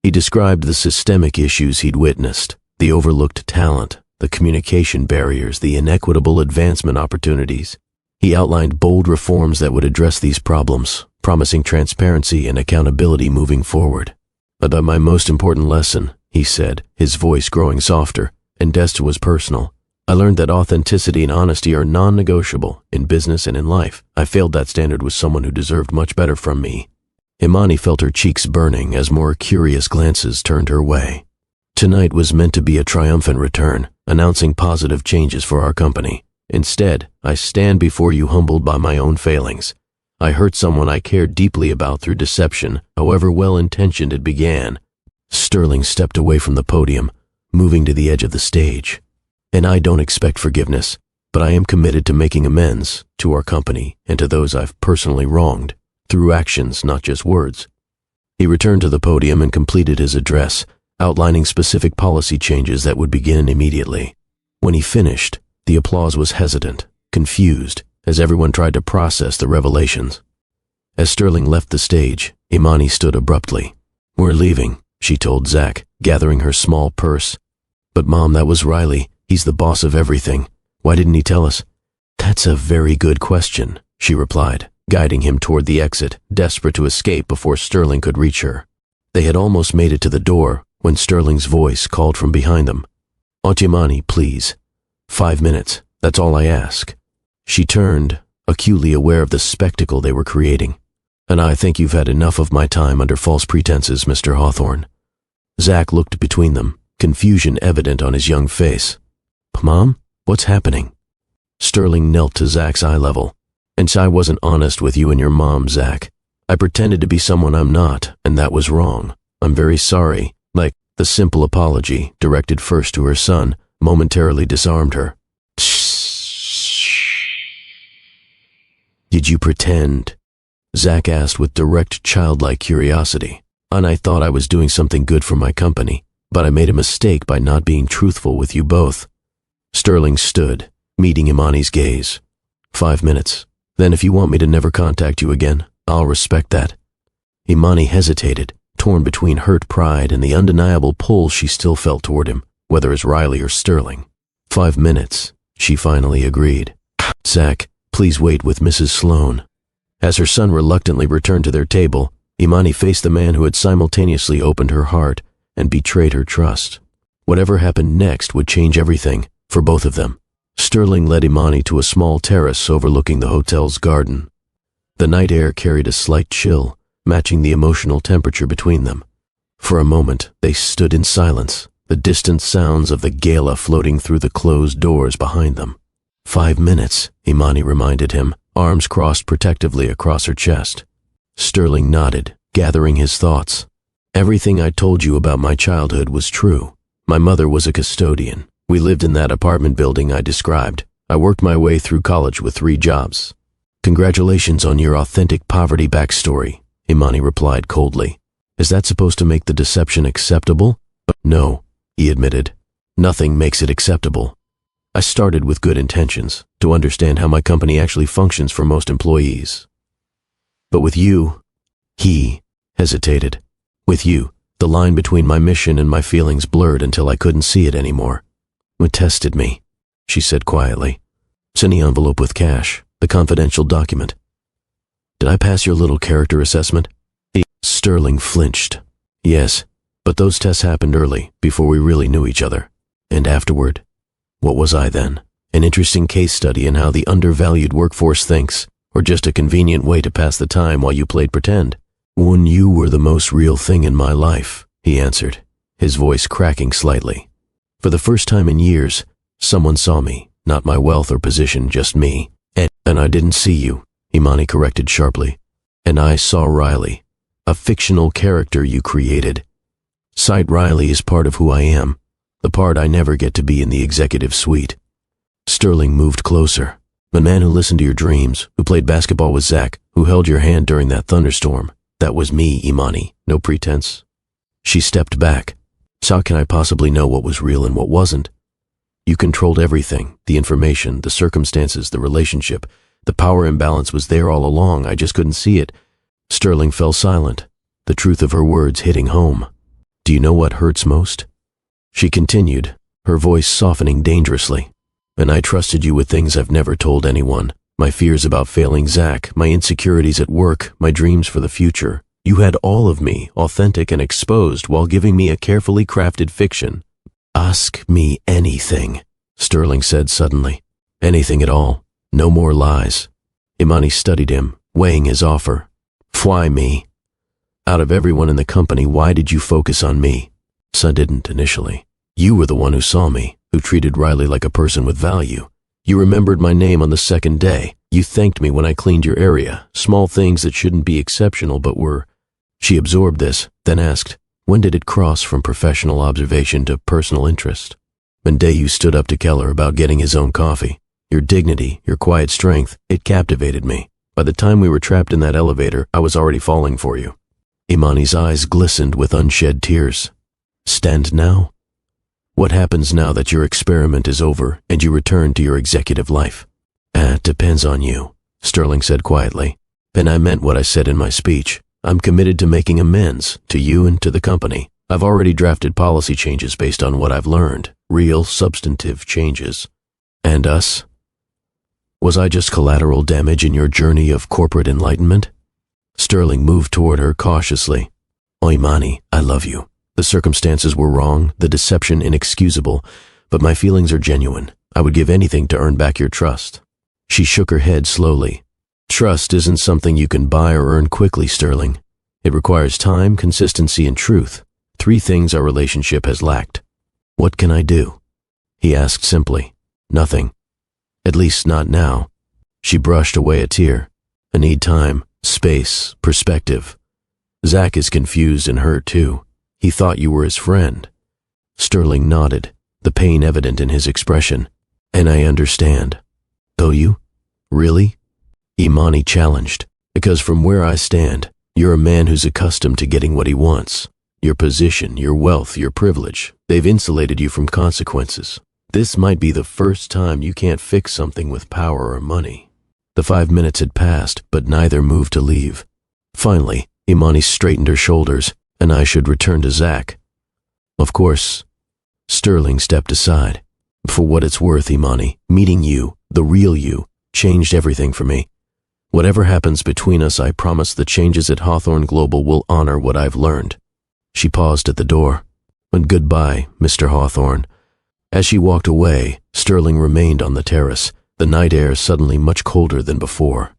A: He described the systemic issues he'd witnessed, the overlooked talent, the communication barriers, the inequitable advancement opportunities. He outlined bold reforms that would address these problems, promising transparency and accountability moving forward. But my most important lesson, he said, his voice growing softer, and Desta was personal. I learned that authenticity and honesty are non-negotiable in business and in life. I failed that standard with someone who deserved much better from me. Imani felt her cheeks burning as more curious glances turned her way. Tonight was meant to be a triumphant return, announcing positive changes for our company. Instead, I stand before you humbled by my own failings. I hurt someone I cared deeply about through deception, however well-intentioned it began. Sterling stepped away from the podium, moving to the edge of the stage. And I don't expect forgiveness, but I am committed to making amends to our company and to those I've personally wronged, through actions, not just words. He returned to the podium and completed his address, outlining specific policy changes that would begin immediately. When he finished, the applause was hesitant, confused, as everyone tried to process the revelations. As Sterling left the stage, Imani stood abruptly. "We're leaving," she told Zach, gathering her small purse. "But Mom, that was Riley. He's the boss of everything. Why didn't he tell us?" "That's a very good question," she replied, guiding him toward the exit, desperate to escape before Sterling could reach her. They had almost made it to the door when Sterling's voice called from behind them. "Aunt Imani, please. 5 minutes, that's all I ask." She turned, acutely aware of the spectacle they were creating. "And I think you've had enough of my time under false pretenses, Mr. Hawthorne." Zach looked between them, confusion evident on his young face. "Mom, what's happening?" Sterling knelt to Zach's eye level. "And I wasn't honest with you and your mom, Zach. I pretended to be someone I'm not, and that was wrong. I'm very sorry." The simple apology, directed first to her son, momentarily disarmed her. "Did you pretend?" Zach asked with direct childlike curiosity. "And I thought I was doing something good for my company, but I made a mistake by not being truthful with you both." Sterling stood, meeting Imani's gaze. 5 minutes. Then if you want me to never contact you again, I'll respect that." Imani hesitated, torn between hurt pride and the undeniable pull she still felt toward him, whether as Riley or Sterling. 5 minutes, she finally agreed. "Zach, please wait with Mrs. Sloane." As her son reluctantly returned to their table, Imani faced the man who had simultaneously opened her heart and betrayed her trust. Whatever happened next would change everything, for both of them. Sterling led Imani to a small terrace overlooking the hotel's garden. The night air carried a slight chill, matching the emotional temperature between them. For a moment, they stood in silence, the distant sounds of the gala floating through the closed doors behind them. 5 minutes, Imani reminded him, arms crossed protectively across her chest. Sterling nodded, gathering his thoughts. "Everything I told you about my childhood was true. My mother was a custodian. We lived in that apartment building I described. I worked my way through college with 3 jobs. Congratulations on your authentic poverty backstory," Imani replied coldly. "Is that supposed to make the deception acceptable?" "No," he admitted. "Nothing makes it acceptable. I started with good intentions, to understand how my company actually functions for most employees. But with you," he hesitated. "With you, the line between my mission and my feelings blurred until I couldn't see it anymore. It tested me," she said quietly. "Send the envelope with cash, the confidential document. Did I pass your little character assessment?" Sterling flinched. "Yes, but those tests happened early, before we really knew each other. And afterward, what was I then? An interesting case study in how the undervalued workforce thinks, or just a convenient way to pass the time while you played pretend?" "When you were the most real thing in my life," he answered, his voice cracking slightly. "For the first time in years, someone saw me, not my wealth or position, just me. And I didn't see you," Imani corrected sharply. "And I saw Riley, a fictional character you created. Sight Riley is part of who I am, the part I never get to be in the executive suite." Sterling moved closer. "The man who listened to your dreams, who played basketball with Zach, who held your hand during that thunderstorm. That was me, Imani, no pretense." She stepped back. "So how can I possibly know what was real and what wasn't?" You controlled everything, the information, the circumstances, the relationship. The power imbalance was there all along, I just couldn't see it. Sterling fell silent, the truth of her words hitting home. Do you know what hurts most? She continued, her voice softening dangerously. And I trusted you with things I've never told anyone. My fears about failing Zach, my insecurities at work, my dreams for the future. You had all of me, authentic and exposed, while giving me a carefully crafted fiction. Ask me anything, Sterling said suddenly. Anything at all. No more lies. Imani studied him, weighing his offer. Why me? Out of everyone in the company, why did you focus on me? I didn't initially. You were the one who saw me, who treated Riley like a person with value. You remembered my name on the second day. You thanked me when I cleaned your area. Small things that shouldn't be exceptional but were. She absorbed this, then asked, when did it cross from professional observation to personal interest? The day you stood up to Keller about getting his own coffee. Your dignity, your quiet strength, it captivated me. By the time we were trapped in that elevator, I was already falling for you. Imani's eyes glistened with unshed tears. Stand now? What happens now that your experiment is over and you return to your executive life? It depends on you, Sterling said quietly. And I meant what I said in my speech. I'm committed to making amends, to you and to the company. I've already drafted policy changes based on what I've learned, real, substantive changes. And us? Was I just collateral damage in your journey of corporate enlightenment? Sterling moved toward her cautiously. Oh, Imani, I love you. The circumstances were wrong, the deception inexcusable, but my feelings are genuine. I would give anything to earn back your trust. She shook her head slowly. Trust isn't something you can buy or earn quickly, Sterling. It requires time, consistency, and truth. 3 things our relationship has lacked. What can I do? He asked simply. Nothing. At least not now. She brushed away a tear. I need time, space, perspective. Zach is confused and hurt too. He thought you were his friend. Sterling nodded, the pain evident in his expression. And I understand. Do you? Really? Imani challenged. Because from where I stand, you're a man who's accustomed to getting what he wants. Your position, your wealth, your privilege, they've insulated you from consequences. This might be the first time you can't fix something with power or money. The 5 minutes had passed, but neither moved to leave. Finally, Imani straightened her shoulders, and I should return to Zach. Of course. Sterling stepped aside. For what it's worth, Imani, meeting you, the real you, changed everything for me. Whatever happens between us, I promise the changes at Hawthorne Global will honor what I've learned. She paused at the door. And goodbye, Mr. Hawthorne. As she walked away, Sterling remained on the terrace, the night air suddenly much colder than before.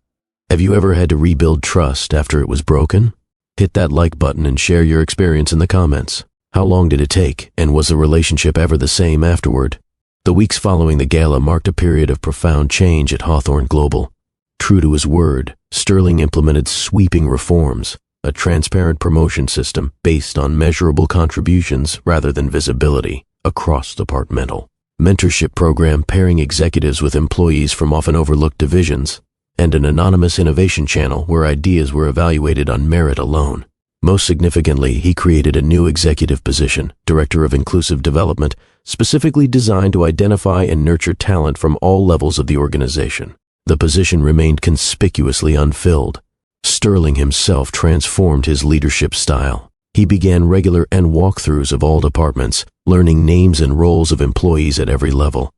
A: Have you ever had to rebuild trust after it was broken? Hit that like button and share your experience in the comments. How long did it take, and was the relationship ever the same afterward? The weeks following the gala marked a period of profound change at Hawthorne Global. True to his word, Sterling implemented sweeping reforms, a transparent promotion system based on measurable contributions rather than visibility, a cross-departmental mentorship program pairing executives with employees from often overlooked divisions, and an anonymous innovation channel where ideas were evaluated on merit alone. Most significantly, he created a new executive position, Director of Inclusive Development, specifically designed to identify and nurture talent from all levels of the organization. The position remained conspicuously unfilled. Sterling himself transformed his leadership style. He began regular walkthroughs of all departments, learning names and roles of employees at every level.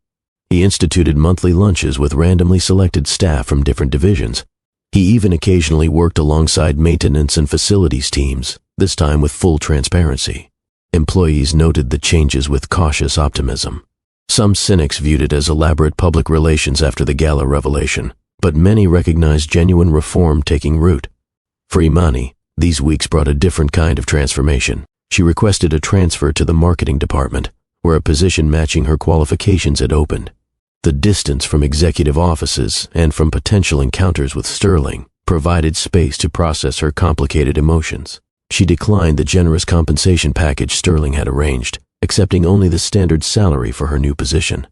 A: He instituted monthly lunches with randomly selected staff from different divisions. He even occasionally worked alongside maintenance and facilities teams, this time with full transparency. Employees noted the changes with cautious optimism. Some cynics viewed it as elaborate public relations after the gala revelation, but many recognized genuine reform taking root. For Imani, these weeks brought a different kind of transformation. She requested a transfer to the marketing department, where a position matching her qualifications had opened. The distance from executive offices and from potential encounters with Sterling provided space to process her complicated emotions. She declined the generous compensation package Sterling had arranged, accepting only the standard salary for her new position.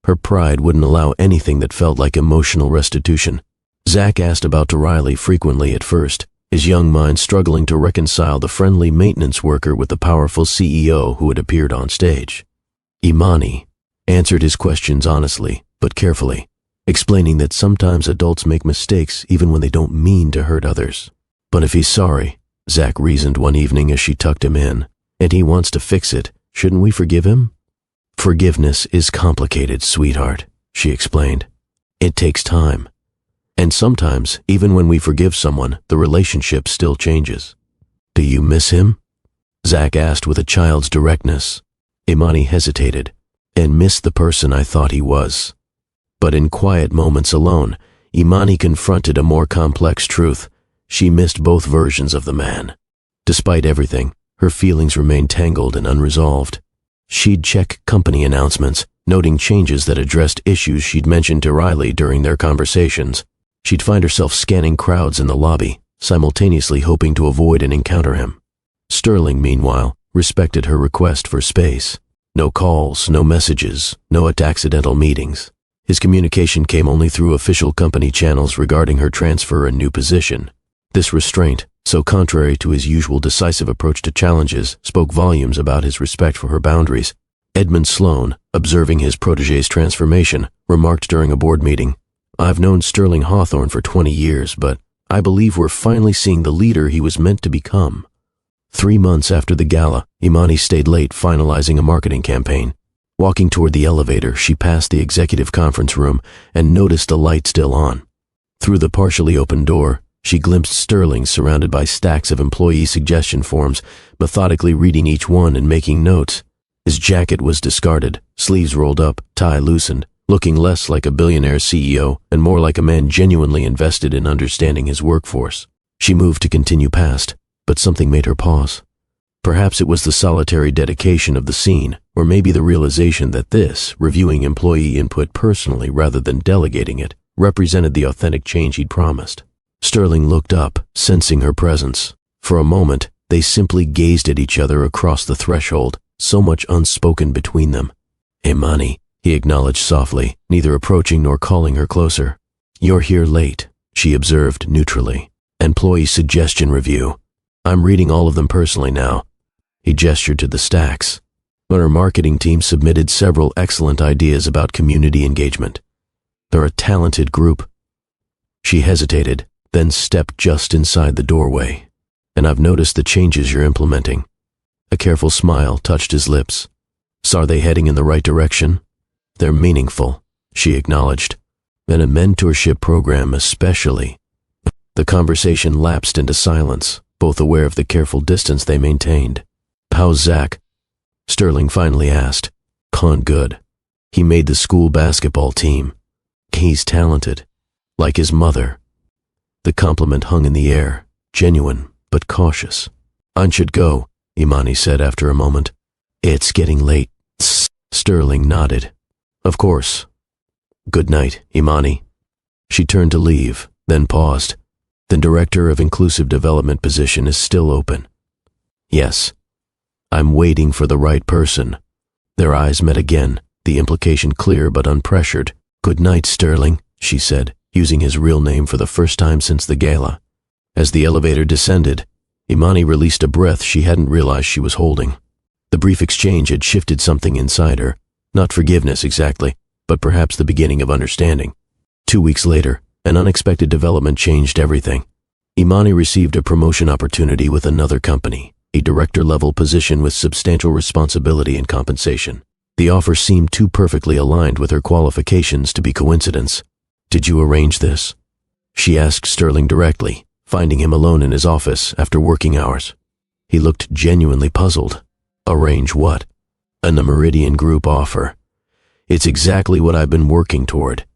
A: Her pride wouldn't allow anything that felt like emotional restitution. Zach asked about Riley frequently at first, his young mind struggling to reconcile the friendly maintenance worker with the powerful CEO who had appeared on stage. Imani, answered his questions honestly, but carefully, explaining that sometimes adults make mistakes even when they don't mean to hurt others. But if he's sorry, Zach reasoned one evening as she tucked him in, and he wants to fix it, shouldn't we forgive him? Forgiveness is complicated, sweetheart, she explained. It takes time. And sometimes, even when we forgive someone, the relationship still changes. Do you miss him? Zach asked with a child's directness. Imani hesitated, and missed the person I thought he was. But in quiet moments alone, Imani confronted a more complex truth. She missed both versions of the man. Despite everything, her feelings remained tangled and unresolved. She'd check company announcements, noting changes that addressed issues she'd mentioned to Riley during their conversations. She'd find herself scanning crowds in the lobby, simultaneously hoping to avoid and encounter him. Sterling, meanwhile, respected her request for space. No calls, no messages, no accidental meetings. His communication came only through official company channels regarding her transfer and new position. This restraint, so contrary to his usual decisive approach to challenges, spoke volumes about his respect for her boundaries. Edmund Sloan, observing his protégé's transformation, remarked during a board meeting, "I've known Sterling Hawthorne for 20 years, but I believe we're finally seeing the leader he was meant to become." 3 months after the gala, Imani stayed late finalizing a marketing campaign. Walking toward the elevator, she passed the executive conference room and noticed the light still on. Through the partially open door, she glimpsed Sterling surrounded by stacks of employee suggestion forms, methodically reading each one and making notes. His jacket was discarded, sleeves rolled up, tie loosened, looking less like a billionaire CEO and more like a man genuinely invested in understanding his workforce. She moved to continue past, but something made her pause. Perhaps it was the solitary dedication of the scene, or maybe the realization that this, reviewing employee input personally rather than delegating it, represented the authentic change he'd promised. Sterling looked up, sensing her presence. For a moment, they simply gazed at each other across the threshold, so much unspoken between them. "Imani," he acknowledged softly, neither approaching nor calling her closer. "You're here late," she observed neutrally. "Employee suggestion review. I'm reading all of them personally now." He gestured to the stacks. But her marketing team submitted several excellent ideas about community engagement. They're a talented group. She hesitated, then stepped just inside the doorway. "And I've noticed the changes you're implementing." A careful smile touched his lips. "So are they heading in the right direction?" "They're meaningful," she acknowledged. "And a mentorship program especially." The conversation lapsed into silence, both aware of the careful distance they maintained. "How's Zach?" Sterling finally asked. "Good. He made the school basketball team. He's talented, like his mother." The compliment hung in the air, genuine but cautious. "I should go," Imani said after a moment. "It's getting late." Sterling nodded. "Of course. Good night, Imani." She turned to leave, then paused. "The Director of Inclusive Development position is still open." "Yes. I'm waiting for the right person." Their eyes met again, the implication clear but unpressured. "Good night, Sterling," she said, using his real name for the first time since the gala. As the elevator descended, Imani released a breath she hadn't realized she was holding. The brief exchange had shifted something inside her, not forgiveness exactly, but perhaps the beginning of understanding. 2 weeks later, an unexpected development changed everything. Imani received a promotion opportunity with another company, a director-level position with substantial responsibility and compensation. The offer seemed too perfectly aligned with her qualifications to be coincidence. "Did you arrange this?" she asked Sterling directly, finding him alone in his office after working hours. He looked genuinely puzzled. "Arrange what?" "A Meridian Group offer. It's exactly what I've been working toward."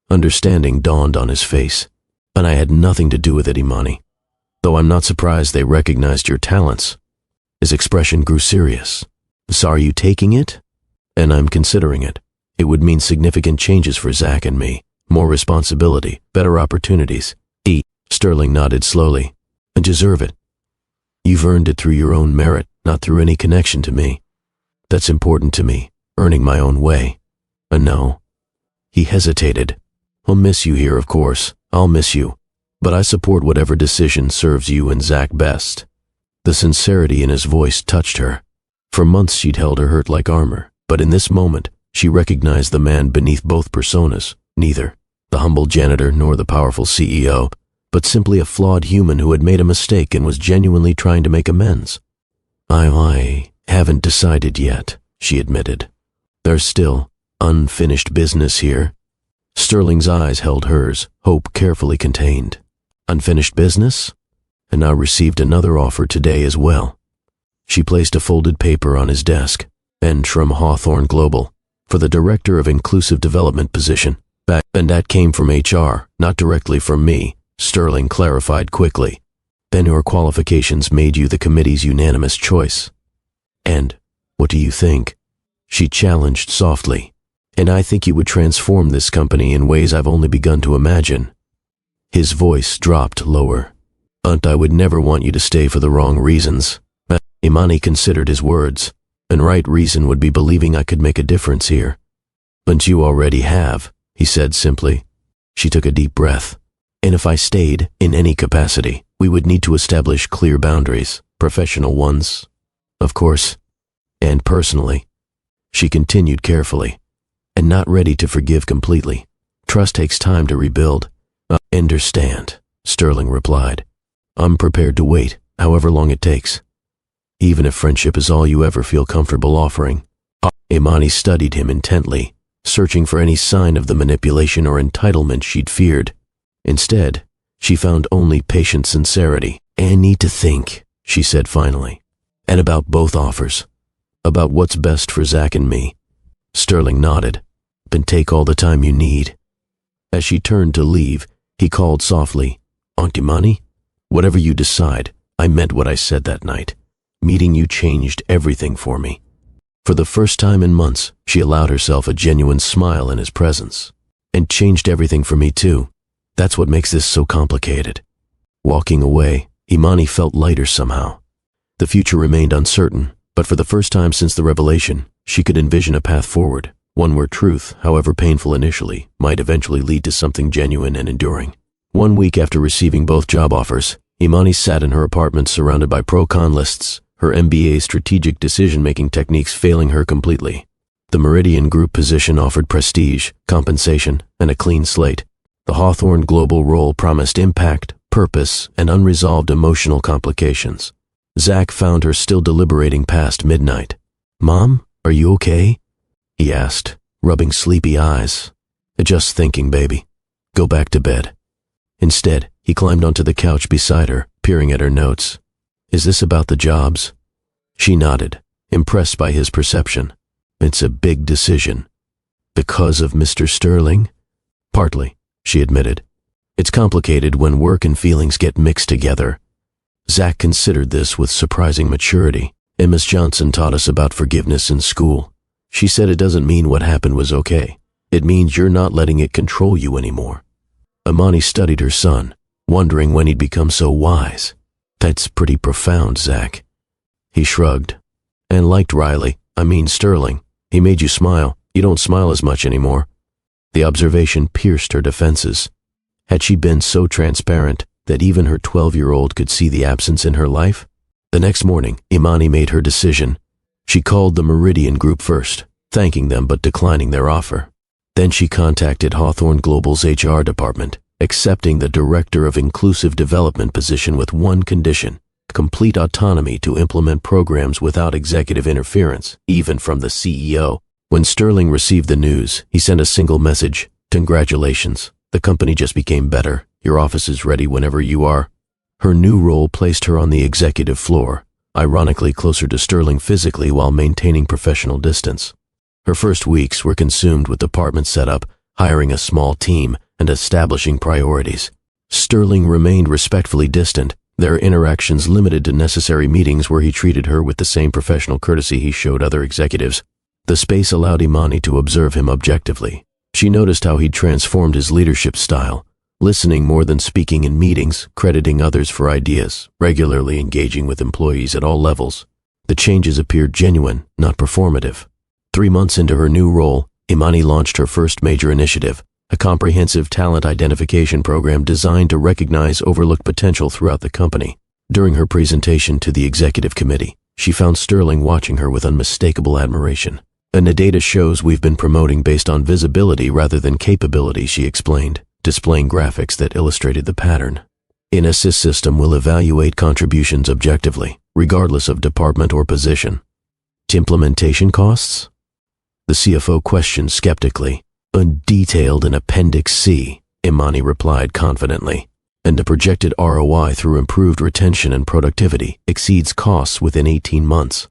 A: Understanding dawned on his face. "And I had nothing to do with it, Imani. Though I'm not surprised they recognized your talents." His expression grew serious. "So are you taking it?" "And I'm considering it. It would mean significant changes for Zach and me. More responsibility, better opportunities." Sterling nodded slowly. "I deserve it. You've earned it through your own merit, not through any connection to me. That's important to me, earning my own way. And no." He hesitated. "I'll miss you here, of course. I'll miss you. But I support whatever decision serves you and Zach best." The sincerity in his voice touched her. For months she'd held her hurt like armor, but in this moment, She recognized the man beneath both personas, neither the humble janitor nor the powerful CEO, but simply a flawed human who had made a mistake and was genuinely trying to make amends. I haven't decided yet, she admitted. There's still unfinished business here. Sterling's eyes held hers, hope carefully contained. Unfinished business? And now received another offer today as well. She placed a folded paper on his desk, and from Hawthorne Global, for the Director of Inclusive Development position. And that came from HR, not directly from me, Sterling clarified quickly. Then your qualifications made you the committee's unanimous choice. And what do you think? She challenged softly. And I think you would transform this company in ways I've only begun to imagine. His voice dropped lower. But I would never want you to stay for the wrong reasons. Imani considered his words. And right reason would be believing I could make a difference here. But you already have, he said simply. She took a deep breath. And if I stayed, in any capacity, we would need to establish clear boundaries, professional ones, of course, and personally. She continued carefully, and not ready to forgive completely. Trust takes time to rebuild. I understand, Sterling replied. I'm prepared to wait, however long it takes. Even if friendship is all you ever feel comfortable offering. Imani studied him intently, searching for any sign of the manipulation or entitlement she'd feared. Instead, she found only patient sincerity. I need to think, she said finally. And about both offers. About what's best for Zach and me. Sterling nodded. Then take all the time you need. As she turned to leave, he called softly, Aunt Imani? Whatever you decide, I meant what I said that night. Meeting you changed everything for me. For the first time in months, she allowed herself a genuine smile in his presence. And changed everything for me too. That's what makes this so complicated. Walking away, Imani felt lighter somehow. The future remained uncertain, but for the first time since the revelation, she could envision a path forward, one where truth, however painful initially, might eventually lead to something genuine and enduring. 1 week after receiving both job offers, Imani sat in her apartment surrounded by pro-con lists, her MBA strategic decision-making techniques failing her completely. The Meridian Group position offered prestige, compensation, and a clean slate. The Hawthorne Global role promised impact, purpose, and unresolved emotional complications. Zach found her still deliberating past midnight. Mom, are you okay? He asked, rubbing sleepy eyes. Just thinking, baby. Go back to bed. Instead, he climbed onto the couch beside her, peering at her notes. Is this about the jobs? She nodded, impressed by his perception. It's a big decision. Because of Mr. Sterling? Partly, she admitted. It's complicated when work and feelings get mixed together. Zach considered this with surprising maturity, and Miss Johnson taught us about forgiveness in school. She said it doesn't mean what happened was okay. It means you're not letting it control you anymore. Imani studied her son, wondering when he'd become so wise. That's pretty profound, Zach. He shrugged. And liked Sterling. He made you smile. You don't smile as much anymore. The observation pierced her defenses. Had she been so transparent that even her 12-year-old could see the absence in her life? The next morning, Imani made her decision. She called the Meridian Group first, thanking them but declining their offer. Then she contacted Hawthorne Global's HR department, accepting the Director of Inclusive Development position with one condition: complete autonomy to implement programs without executive interference, even from the CEO. When Sterling received the news, he sent a single message: Congratulations, the company just became better. Your office is ready whenever you are. Her new role placed her on the executive floor, ironically closer to Sterling physically while maintaining professional distance. Her first weeks were consumed with department setup, hiring a small team, and establishing priorities. Sterling remained respectfully distant, their interactions limited to necessary meetings where he treated her with the same professional courtesy he showed other executives. The space allowed Imani to observe him objectively. She noticed how he'd transformed his leadership style, listening more than speaking in meetings, crediting others for ideas, regularly engaging with employees at all levels. The changes appeared genuine, not performative. 3 months into her new role, Imani launched her first major initiative, a comprehensive talent identification program designed to recognize overlooked potential throughout the company. During her presentation to the executive committee, she found Sterling watching her with unmistakable admiration. And the data shows we've been promoting based on visibility rather than capability, she explained, displaying graphics that illustrated the pattern. An assist system will evaluate contributions objectively, regardless of department or position. Implementation costs? The CFO questioned skeptically. Detailed in Appendix C, Imani replied confidently, and the projected ROI through improved retention and productivity exceeds costs within 18 months.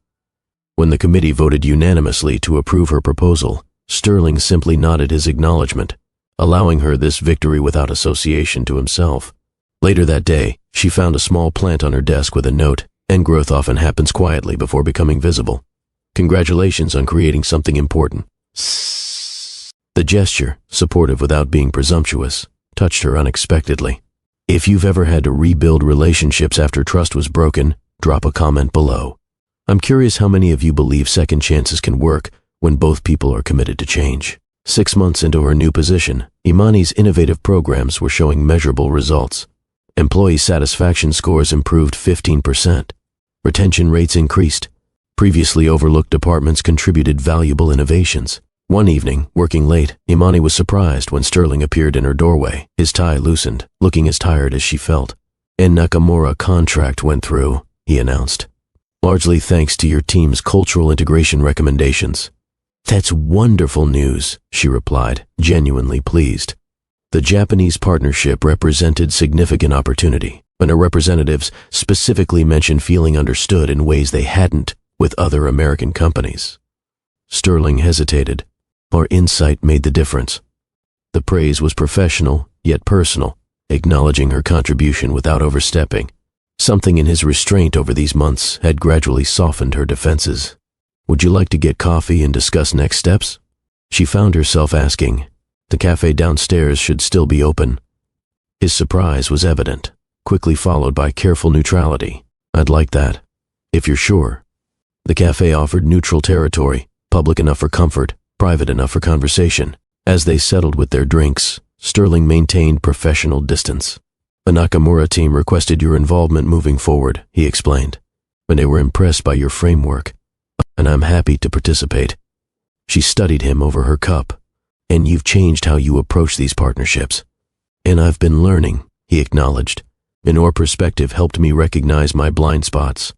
A: When the committee voted unanimously to approve her proposal, Sterling simply nodded his acknowledgement, allowing her this victory without association to himself. Later that day, she found a small plant on her desk with a note, and growth often happens quietly before becoming visible. Congratulations on creating something important. The gesture, supportive without being presumptuous, touched her unexpectedly. If you've ever had to rebuild relationships after trust was broken, drop a comment below. I'm curious how many of you believe second chances can work when both people are committed to change. 6 months into her new position, Imani's innovative programs were showing measurable results. Employee satisfaction scores improved 15%. Retention rates increased. Previously overlooked departments contributed valuable innovations. One evening, working late, Imani was surprised when Sterling appeared in her doorway, his tie loosened, looking as tired as she felt. "An Nakamura contract went through," he announced. "Largely thanks to your team's cultural integration recommendations." "That's wonderful news," she replied, genuinely pleased. The Japanese partnership represented significant opportunity, and her representatives specifically mentioned feeling understood in ways they hadn't with other American companies. Sterling hesitated. Our insight made the difference. The praise was professional, yet personal, acknowledging her contribution without overstepping. Something in his restraint over these months had gradually softened her defenses. "Would you like to get coffee and discuss next steps?" She found herself asking. The cafe downstairs should still be open. His surprise was evident, quickly followed by careful neutrality. "I'd like that, if you're sure." The cafe offered neutral territory, public enough for comfort, private enough for conversation. As they settled with their drinks, Sterling maintained professional distance. "The Nakamura team requested your involvement moving forward," he explained, "and they were impressed by your framework, and I'm happy to participate." She studied him over her cup. "And you've changed how you approach these partnerships." "And I've been learning," he acknowledged. "And your perspective helped me recognize my blind spots."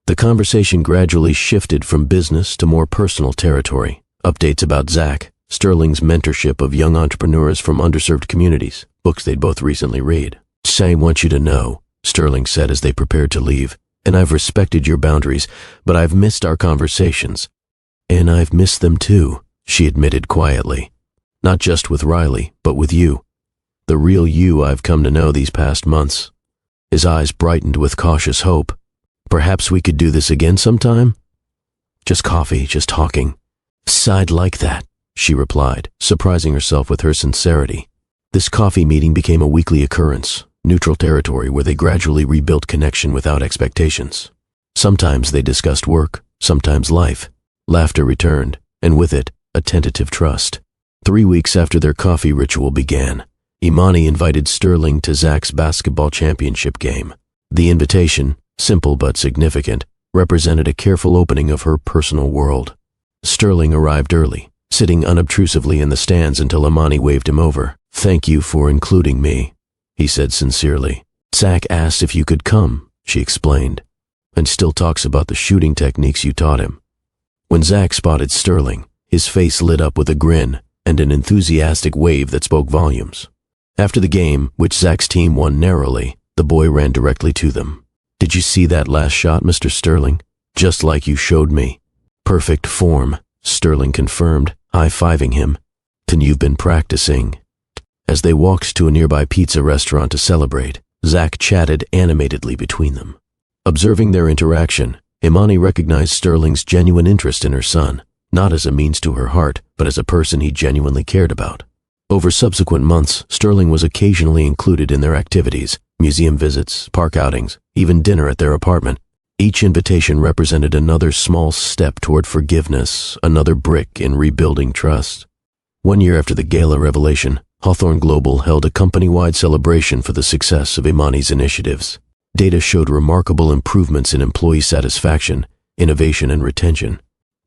A: The conversation gradually shifted from business to more personal territory. Updates about Zach, Sterling's mentorship of young entrepreneurs from underserved communities, books they'd both recently read. "I want you to know," Sterling said as they prepared to leave, "and I've respected your boundaries, but I've missed our conversations." "And I've missed them too," she admitted quietly. "Not just with Riley, but with you. The real you I've come to know these past months." His eyes brightened with cautious hope. "Perhaps we could do this again sometime? Just coffee, just talking." "I'd like that," she replied, surprising herself with her sincerity. This coffee meeting became a weekly occurrence, neutral territory where they gradually rebuilt connection without expectations. Sometimes they discussed work, sometimes life. Laughter returned, and with it, a tentative trust. 3 weeks after their coffee ritual began, Imani invited Sterling to Zach's basketball championship game. The invitation, simple but significant, represented a careful opening of her personal world. Sterling arrived early, sitting unobtrusively in the stands until Imani waved him over. "Thank you for including me," he said sincerely. "Zach asked if you could come," she explained, "and still talks about the shooting techniques you taught him." When Zach spotted Sterling, his face lit up with a grin and an enthusiastic wave that spoke volumes. After the game, which Zach's team won narrowly, the boy ran directly to them. "Did you see that last shot, Mr. Sterling? Just like you showed me." "Perfect form," Sterling confirmed, high-fiving him. "Then you've been practicing." As they walked to a nearby pizza restaurant to celebrate, Zach chatted animatedly between them. Observing their interaction, Imani recognized Sterling's genuine interest in her son, not as a means to her heart, but as a person he genuinely cared about. Over subsequent months, Sterling was occasionally included in their activities, museum visits, park outings, even dinner at their apartment. Each invitation represented another small step toward forgiveness, another brick in rebuilding trust. 1 year after the gala revelation, Hawthorne Global held a company-wide celebration for the success of Imani's initiatives. Data showed remarkable improvements in employee satisfaction, innovation, and retention.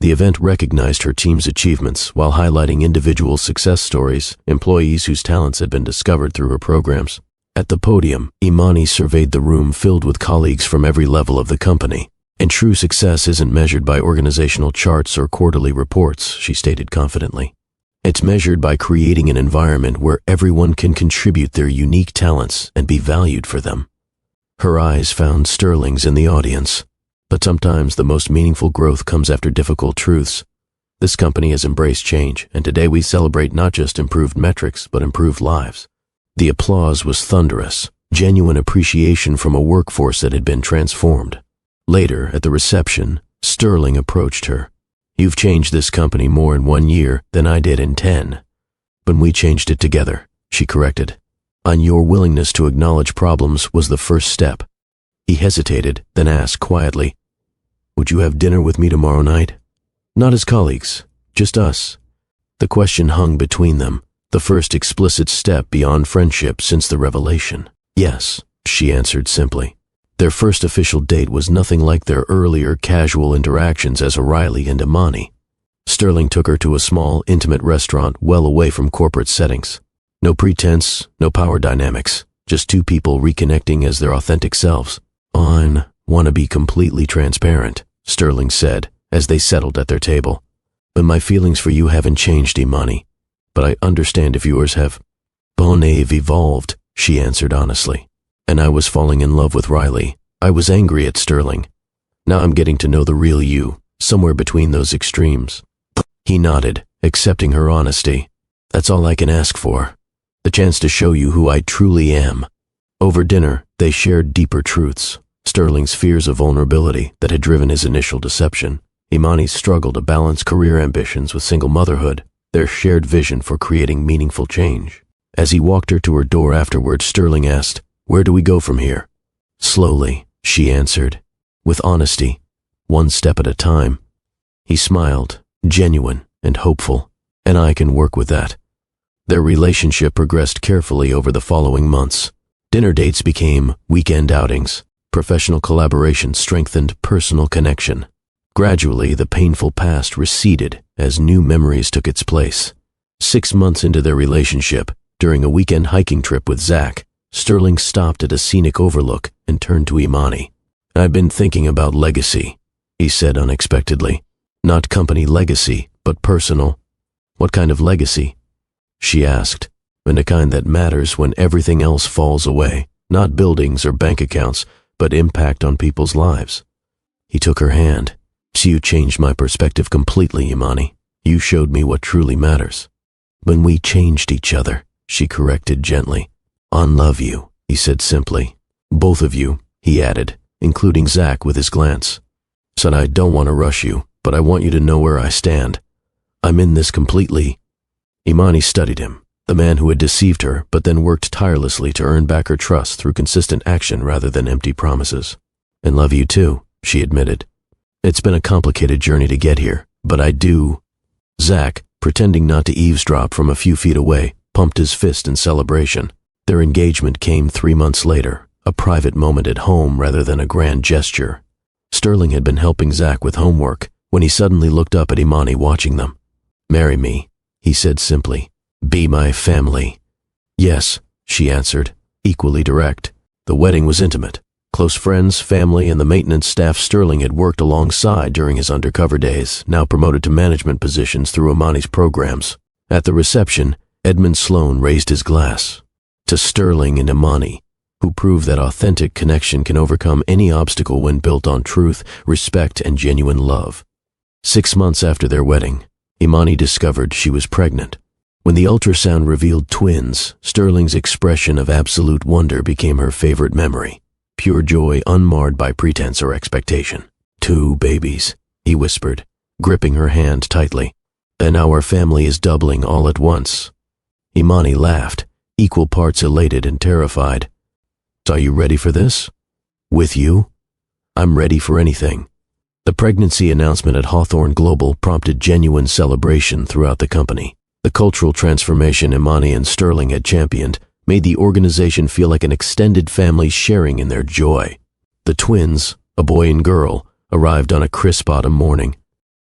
A: The event recognized her team's achievements while highlighting individual success stories, employees whose talents had been discovered through her programs. At the podium, Imani surveyed the room filled with colleagues from every level of the company. And true success isn't measured by organizational charts or quarterly reports, she stated confidently. It's measured by creating an environment where everyone can contribute their unique talents and be valued for them. Her eyes found Sterling's in the audience. But sometimes the most meaningful growth comes after difficult truths. This company has embraced change, and today we celebrate not just improved metrics, but improved lives. The applause was thunderous, genuine appreciation from a workforce that had been transformed. Later, at the reception, Sterling approached her. "You've changed this company more in 1 year than I did in 10. But we changed it together," she corrected. "And your willingness to acknowledge problems was the first step." He hesitated, then asked quietly, "Would you have dinner with me tomorrow night?" "Not as colleagues, just us." The question hung between them, the first explicit step beyond friendship since the revelation. "Yes," she answered simply. Their first official date was nothing like their earlier casual interactions as O'Reilly and Imani. Sterling took her to a small, intimate restaurant well away from corporate settings. No pretense, no power dynamics, just two people reconnecting as their authentic selves. "I want to be completely transparent," Sterling said as they settled at their table. "But my feelings for you haven't changed, Imani. But I understand if yours have." "They've evolved," she answered honestly. "And I was falling in love with Riley. I was angry at Sterling. Now I'm getting to know the real you, somewhere between those extremes." He nodded, accepting her honesty. "That's all I can ask for. The chance to show you who I truly am." Over dinner, they shared deeper truths. Sterling's fears of vulnerability that had driven his initial deception. Imani's struggle to balance career ambitions with single motherhood. Their shared vision for creating meaningful change. As he walked her to her door afterward, Sterling asked, "Where do we go from here?" "Slowly," she answered, with honesty, "one step at a time." He smiled, genuine and hopeful, "And I can work with that." Their relationship progressed carefully over the following months. Dinner dates became weekend outings. Professional collaboration strengthened personal connection. Gradually, the painful past receded as new memories took its place. 6 months into their relationship, during a weekend hiking trip with Zach, Sterling stopped at a scenic overlook and turned to Imani. "I've been thinking about legacy," he said unexpectedly. "Not company legacy, but personal." "What kind of legacy?" she asked. "And a kind that matters when everything else falls away. Not buildings or bank accounts, but impact on people's lives." He took her hand. "So you changed my perspective completely, Imani. You showed me what truly matters." "When we changed each other," she corrected gently. "Unlove you," he said simply. "Both of you," he added, including Zach with his glance. "Said I don't want to rush you, but I want you to know where I stand. I'm in this completely." Imani studied him, the man who had deceived her but then worked tirelessly to earn back her trust through consistent action rather than empty promises. "And love you too," she admitted. "It's been a complicated journey to get here, but I do." Zach, pretending not to eavesdrop from a few feet away, pumped his fist in celebration. Their engagement came 3 months later, a private moment at home rather than a grand gesture. Sterling had been helping Zach with homework when he suddenly looked up at Imani watching them. "Marry me," he said simply. "Be my family." "Yes," she answered, equally direct. The wedding was intimate. Close friends, family, and the maintenance staff Sterling had worked alongside during his undercover days, now promoted to management positions through Imani's programs. At the reception, Edmund Sloan raised his glass. To Sterling and Imani, who proved that authentic connection can overcome any obstacle when built on truth, respect, and genuine love. 6 months after their wedding, Imani discovered she was pregnant. When the ultrasound revealed twins, Sterling's expression of absolute wonder became her favorite memory. Pure joy unmarred by pretense or expectation. "2 babies," he whispered, gripping her hand tightly. "And our family is doubling all at once." Imani laughed, equal parts elated and terrified. "Are you ready for this?" "With you?" "I'm ready for anything." The pregnancy announcement at Hawthorne Global prompted genuine celebration throughout the company. The cultural transformation Imani and Sterling had championed made the organization feel like an extended family sharing in their joy. The twins, a boy and girl, arrived on a crisp autumn morning.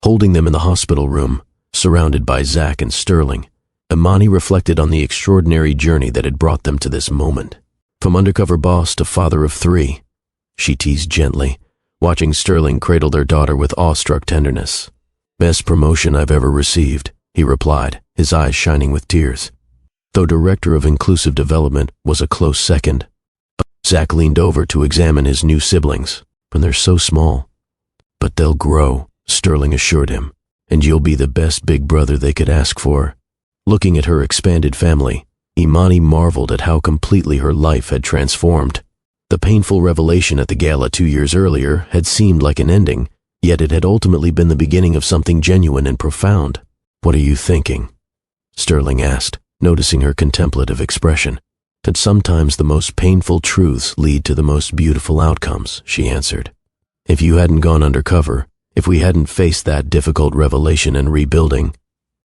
A: Holding them in the hospital room, surrounded by Zach and Sterling, Imani reflected on the extraordinary journey that had brought them to this moment. From undercover boss to father of 3, she teased gently, watching Sterling cradle their daughter with awestruck tenderness. Best promotion I've ever received, he replied, his eyes shining with tears. Though director of inclusive development was a close second. Zach leaned over to examine his new siblings. And they're so small. But they'll grow, Sterling assured him, and you'll be the best big brother they could ask for. Looking at her expanded family, Imani marveled at how completely her life had transformed. The painful revelation at the gala 2 years earlier had seemed like an ending, yet it had ultimately been the beginning of something genuine and profound. What are you thinking? Sterling asked, noticing her contemplative expression. That sometimes the most painful truths lead to the most beautiful outcomes, she answered. If you hadn't gone undercover, if we hadn't faced that difficult revelation and rebuilding,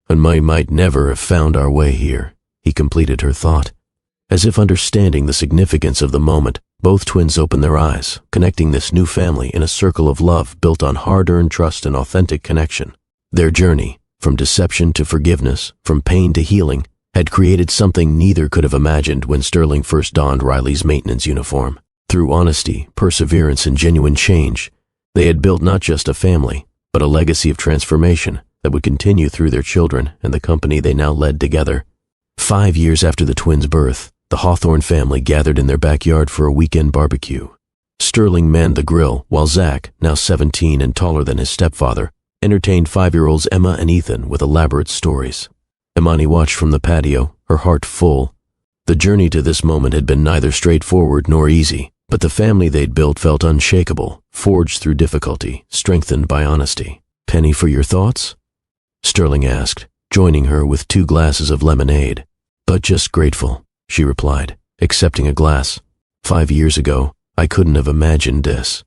A: and we might never have found our way here, he completed her thought. As if understanding the significance of the moment, both twins opened their eyes, connecting this new family in a circle of love built on hard-earned trust and authentic connection. Their journey, from deception to forgiveness, from pain to healing, had created something neither could have imagined when Sterling first donned Riley's maintenance uniform. Through honesty, perseverance, and genuine change, they had built not just a family, but a legacy of transformation that would continue through their children and the company they now led together. 5 years after the twins' birth, the Hawthorne family gathered in their backyard for a weekend barbecue. Sterling manned the grill, while Zach, now 17 and taller than his stepfather, entertained 5-year-olds Emma and Ethan with elaborate stories. Imani watched from the patio, her heart full. The journey to this moment had been neither straightforward nor easy, but the family they'd built felt unshakable, forged through difficulty, strengthened by honesty. Penny for your thoughts? Sterling asked, joining her with 2 glasses of lemonade. But just grateful, she replied, accepting a glass. 5 years ago, I couldn't have imagined this.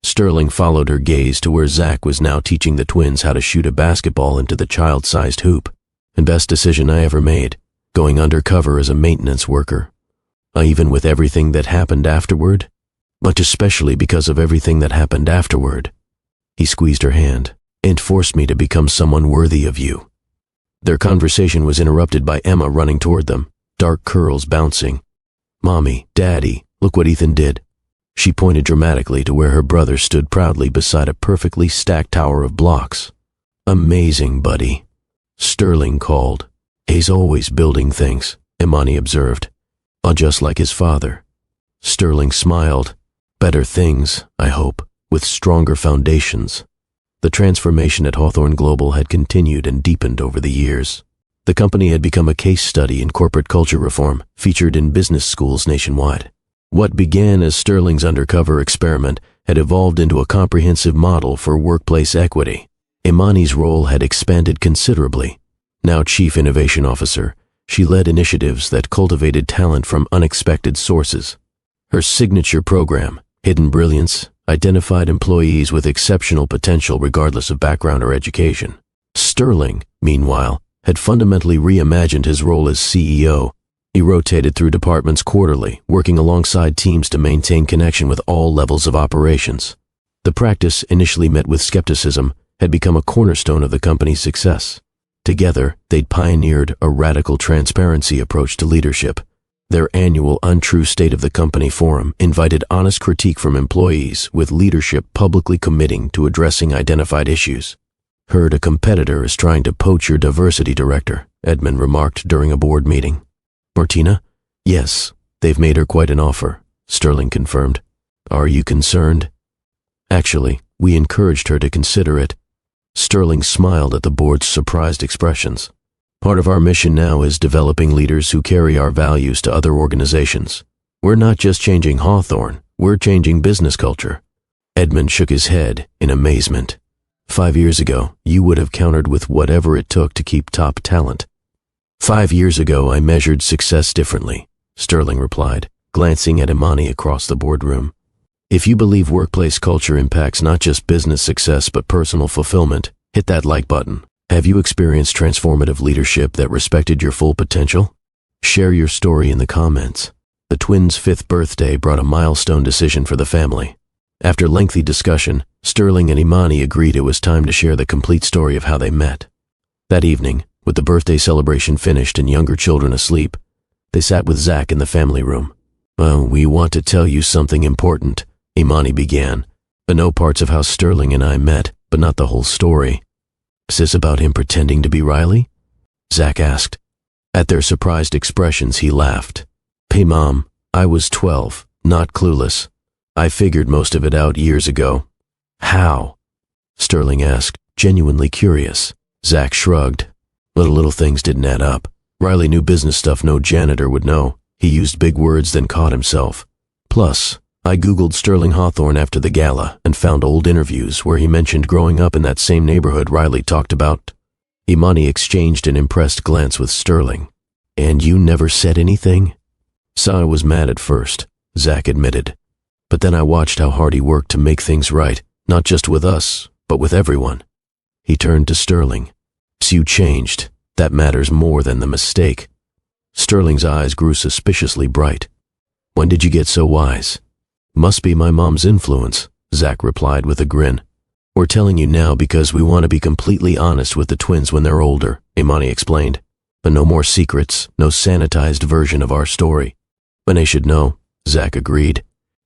A: Sterling followed her gaze to where Zach was now teaching the twins how to shoot a basketball into the child-sized hoop. And best decision I ever made, going undercover as a maintenance worker. Even with everything that happened afterward, but especially because of everything that happened afterward. He squeezed her hand. It forced me to become someone worthy of you. Their conversation was interrupted by Emma running toward them, dark curls bouncing. Mommy, Daddy, look what Ethan did. She pointed dramatically to where her brother stood proudly beside a perfectly stacked tower of blocks. Amazing, buddy. Sterling called. He's always building things, Imani observed. Just like his father. Sterling smiled. Better things, I hope, with stronger foundations. The transformation at Hawthorne Global had continued and deepened over the years. The company had become a case study in corporate culture reform, featured in business schools nationwide. What began as Sterling's undercover experiment had evolved into a comprehensive model for workplace equity. Imani's role had expanded considerably. Now Chief Innovation Officer, she led initiatives that cultivated talent from unexpected sources. Her signature program, Hidden Brilliance, identified employees with exceptional potential regardless of background or education. Sterling, meanwhile, had fundamentally reimagined his role as CEO. He rotated through departments quarterly, working alongside teams to maintain connection with all levels of operations. The practice, initially met with skepticism, had become a cornerstone of the company's success. Together, they'd pioneered a radical transparency approach to leadership. Their annual Untrue State of the Company Forum invited honest critique from employees, with leadership publicly committing to addressing identified issues. Heard a competitor is trying to poach your diversity director, Edmund remarked during a board meeting. Martina? Yes, they've made her quite an offer, Sterling confirmed. Are you concerned? Actually, we encouraged her to consider it. Sterling smiled at the board's surprised expressions. Part of our mission now is developing leaders who carry our values to other organizations. We're not just changing Hawthorne, we're changing business culture. Edmund shook his head in amazement. 5 years ago, you would have countered with whatever it took to keep top talent. 5 years ago, I measured success differently, Sterling replied, glancing at Imani across the boardroom. If you believe workplace culture impacts not just business success but personal fulfillment, hit that like button. Have you experienced transformative leadership that respected your full potential? Share your story in the comments. The twins' 5th birthday brought a milestone decision for the family. After lengthy discussion, Sterling and Imani agreed it was time to share the complete story of how they met. That evening, with the birthday celebration finished and younger children asleep, they sat with Zach in the family room. "Well, we want to tell you something important," Imani began. "I know parts of how Sterling and I met, but not the whole story." "Is this about him pretending to be Riley?" Zach asked. At their surprised expressions, he laughed. "Hey, Mom, I was 12, not clueless. I figured most of it out years ago." "How?" Sterling asked, genuinely curious. Zach shrugged. Little things didn't add up. Riley knew business stuff no janitor would know. He used big words, then caught himself. Plus, I Googled Sterling Hawthorne after the gala and found old interviews where he mentioned growing up in that same neighborhood Riley talked about. Imani exchanged an impressed glance with Sterling. "And you never said anything?" "So I was mad at first," Zach admitted. "But then I watched how hard he worked to make things right, not just with us, but with everyone." He turned to Sterling. "So you changed. That matters more than the mistake." Sterling's eyes grew suspiciously bright. "When did you get so wise?" "Must be my mom's influence," Zach replied with a grin. "We're telling you now because we want to be completely honest with the twins when they're older," Imani explained. "But no more secrets, no sanitized version of our story." "And they should know," Zach agreed.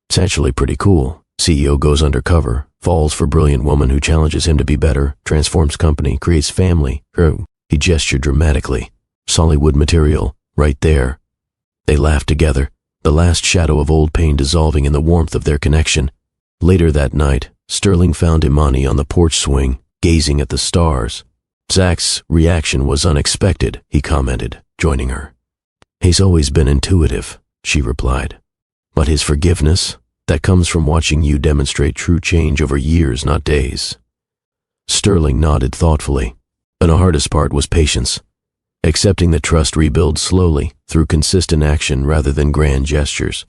A: "It's actually pretty cool. CEO goes undercover, falls for brilliant woman who challenges him to be better, transforms company, creates family." He gestured dramatically. "Sollywood material, right there." They laughed together, the last shadow of old pain dissolving in the warmth of their connection. Later that night, Sterling found Imani on the porch swing, gazing at the stars. Zach's reaction was unexpected, he commented, joining her. "He's always been intuitive," she replied. "But his forgiveness, that comes from watching you demonstrate true change over years, not days." Sterling nodded thoughtfully, and the hardest part was patience. Accepting that trust rebuilds slowly, through consistent action rather than grand gestures.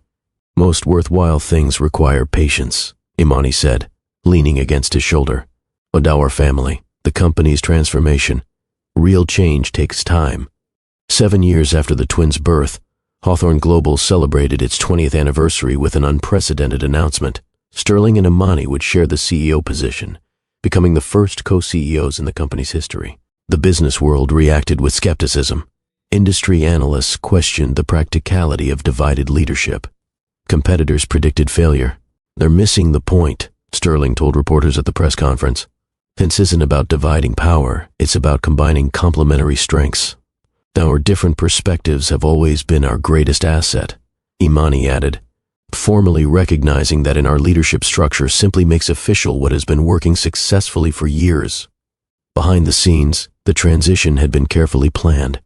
A: "Most worthwhile things require patience," Imani said, leaning against his shoulder. "And our family, the company's transformation. Real change takes time." 7 years after the twins' birth, Hawthorne Global celebrated its 20th anniversary with an unprecedented announcement. Sterling and Imani would share the CEO position, becoming the first co-CEOs in the company's history. The business world reacted with skepticism. Industry analysts questioned the practicality of divided leadership. Competitors predicted failure. "They're missing the point," Sterling told reporters at the press conference. "This isn't about dividing power, it's about combining complementary strengths. Our different perspectives have always been our greatest asset," Imani added, formally recognizing that in our leadership structure simply makes official what has been working successfully for years. Behind the scenes, the transition had been carefully planned.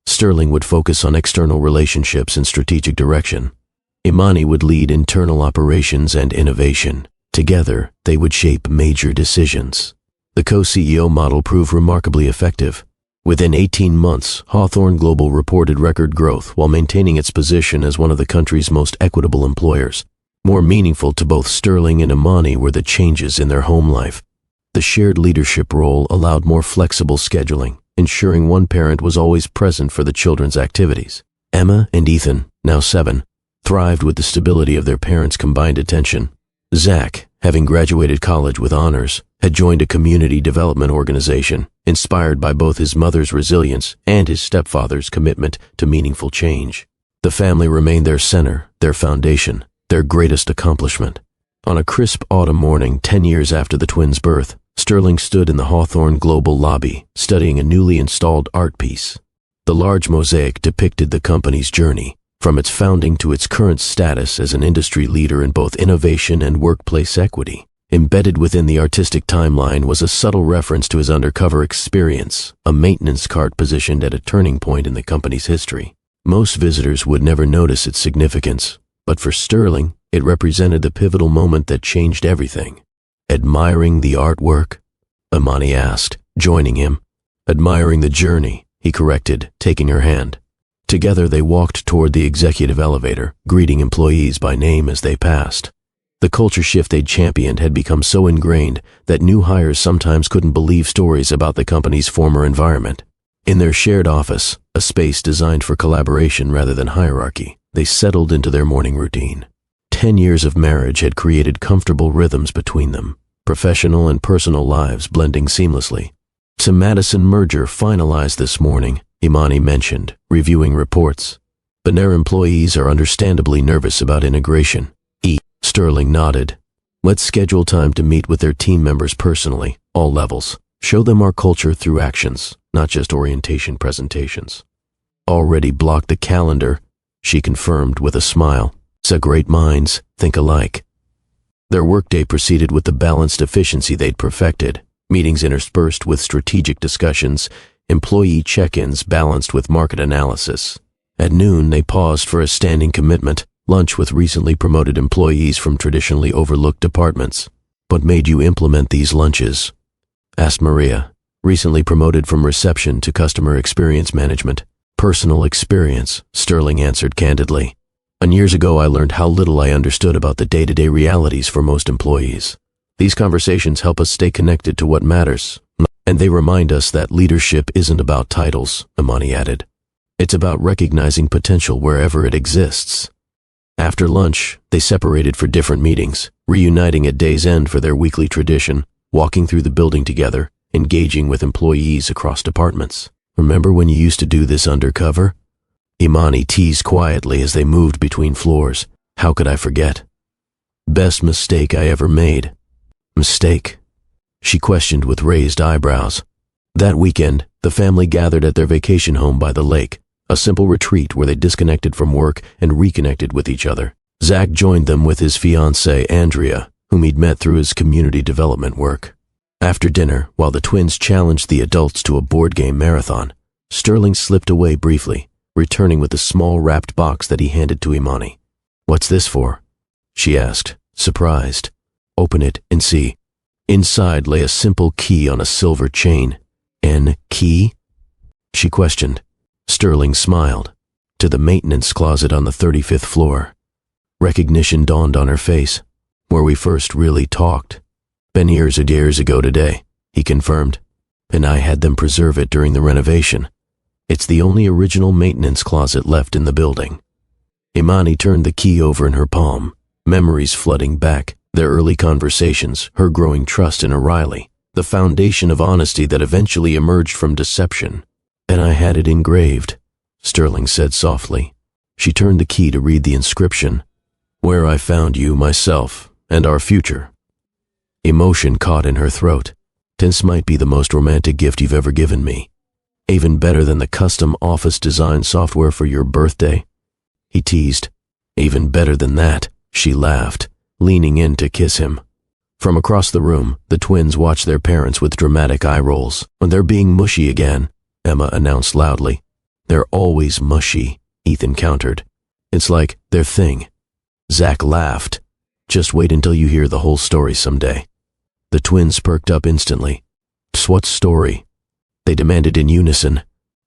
A: Sterling would focus on external relationships and strategic direction. Imani would lead internal operations and innovation. Together, they would shape major decisions. The co-CEO model proved remarkably effective. Within 18 months, Hawthorne Global reported record growth while maintaining its position as one of the country's most equitable employers. More meaningful to both Sterling and Imani were the changes in their home life. The shared leadership role allowed more flexible scheduling, ensuring one parent was always present for the children's activities. Emma and Ethan, now 7, thrived with the stability of their parents' combined attention. Zach, having graduated college with honors, had joined a community development organization, inspired by both his mother's resilience and his stepfather's commitment to meaningful change. The family remained their center, their foundation, their greatest accomplishment. On a crisp autumn morning 10 years after the twins' birth, Sterling stood in the Hawthorne Global lobby, studying a newly installed art piece. The large mosaic depicted the company's journey, from its founding to its current status as an industry leader in both innovation and workplace equity. Embedded within the artistic timeline was a subtle reference to his undercover experience, a maintenance cart positioned at a turning point in the company's history. Most visitors would never notice its significance, but for Sterling, it represented the pivotal moment that changed everything. "Admiring the artwork?" Imani asked, joining him. "Admiring the journey," he corrected, taking her hand. Together they walked toward the executive elevator, greeting employees by name as they passed. The culture shift they'd championed had become so ingrained that new hires sometimes couldn't believe stories about the company's former environment. In their shared office, a space designed for collaboration rather than hierarchy, they settled into their morning routine. 10 years of marriage had created comfortable rhythms between them, professional and personal lives blending seamlessly. Some Madison merger finalized this morning, Imani mentioned, reviewing reports. Benair employees are understandably nervous about integration. Sterling nodded. Let's schedule time to meet with their team members personally, all levels. Show them our culture through actions, not just orientation presentations. Already blocked the calendar, she confirmed with a smile. So great minds think alike. Their workday proceeded with the balanced efficiency they'd perfected, meetings interspersed with strategic discussions, employee check-ins balanced with market analysis. At noon, they paused for a standing commitment, lunch with recently promoted employees from traditionally overlooked departments. What made you implement these lunches? Asked Maria, recently promoted from reception to customer experience management. Personal experience, Sterling answered candidly. And years ago I learned how little I understood about the day-to-day realities for most employees. These conversations help us stay connected to what matters, and they remind us that leadership isn't about titles, Imani added. It's about recognizing potential wherever it exists. After lunch, they separated for different meetings, reuniting at day's end for their weekly tradition, walking through the building together, engaging with employees across departments. Remember when you used to do this undercover? Imani teased quietly as they moved between floors. How could I forget? Best mistake I ever made. Mistake? She questioned with raised eyebrows. That weekend, the family gathered at their vacation home by the lake, a simple retreat where they disconnected from work and reconnected with each other. Zach joined them with his fiancée, Andrea, whom he'd met through his community development work. After dinner, while the twins challenged the adults to a board game marathon, Sterling slipped away briefly, returning with a small wrapped box that he handed to Imani. What's this for? She asked, surprised. Open it and see. Inside lay a simple key on a silver chain. N key? She questioned. Sterling smiled. To the maintenance closet on the 35th floor. Recognition dawned on her face. Where we first really talked. Been years and years ago today, he confirmed. And I had them preserve it during the renovation. It's the only original maintenance closet left in the building. Imani turned the key over in her palm, memories flooding back, their early conversations, her growing trust in O'Reilly, the foundation of honesty that eventually emerged from deception. And I had it engraved, Sterling said softly. She turned the key to read the inscription. Where I found you, myself, and our future. Emotion caught in her throat. This might be the most romantic gift you've ever given me. Even better than the custom office design software for your birthday? He teased. Even better than that, she laughed, leaning in to kiss him. From across the room, the twins watched their parents with dramatic eye rolls. When they're being mushy again, Emma announced loudly. They're always mushy, Ethan countered. It's like their thing. Zach laughed. Just wait until you hear the whole story someday. The twins perked up instantly. What story? They demanded in unison.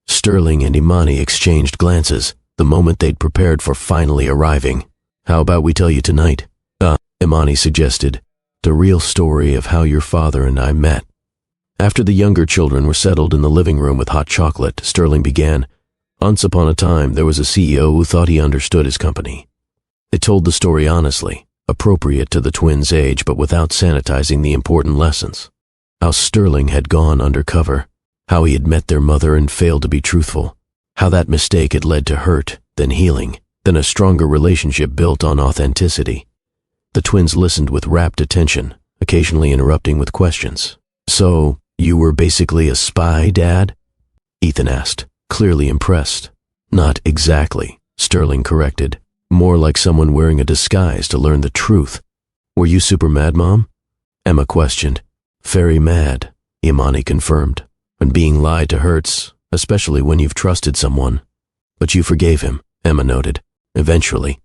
A: Sterling and Imani exchanged glances, the moment they'd prepared for finally arriving. How about we tell you tonight? Imani suggested. The real story of how your father and I met. After the younger children were settled in the living room with hot chocolate, Sterling began. Once upon a time, there was a CEO who thought he understood his company. It told the story honestly, appropriate to the twins' age, but without sanitizing the important lessons. How Sterling had gone undercover, how he had met their mother and failed to be truthful, how that mistake had led to hurt, then healing, then a stronger relationship built on authenticity. The twins listened with rapt attention, occasionally interrupting with questions. So, you were basically a spy, Dad? Ethan asked, clearly impressed. Not exactly, Sterling corrected. More like someone wearing a disguise to learn the truth. Were you super mad, Mom? Emma questioned. Very mad, Imani confirmed. And being lied to hurts, especially when you've trusted someone. But you forgave him, Emma noted. Eventually.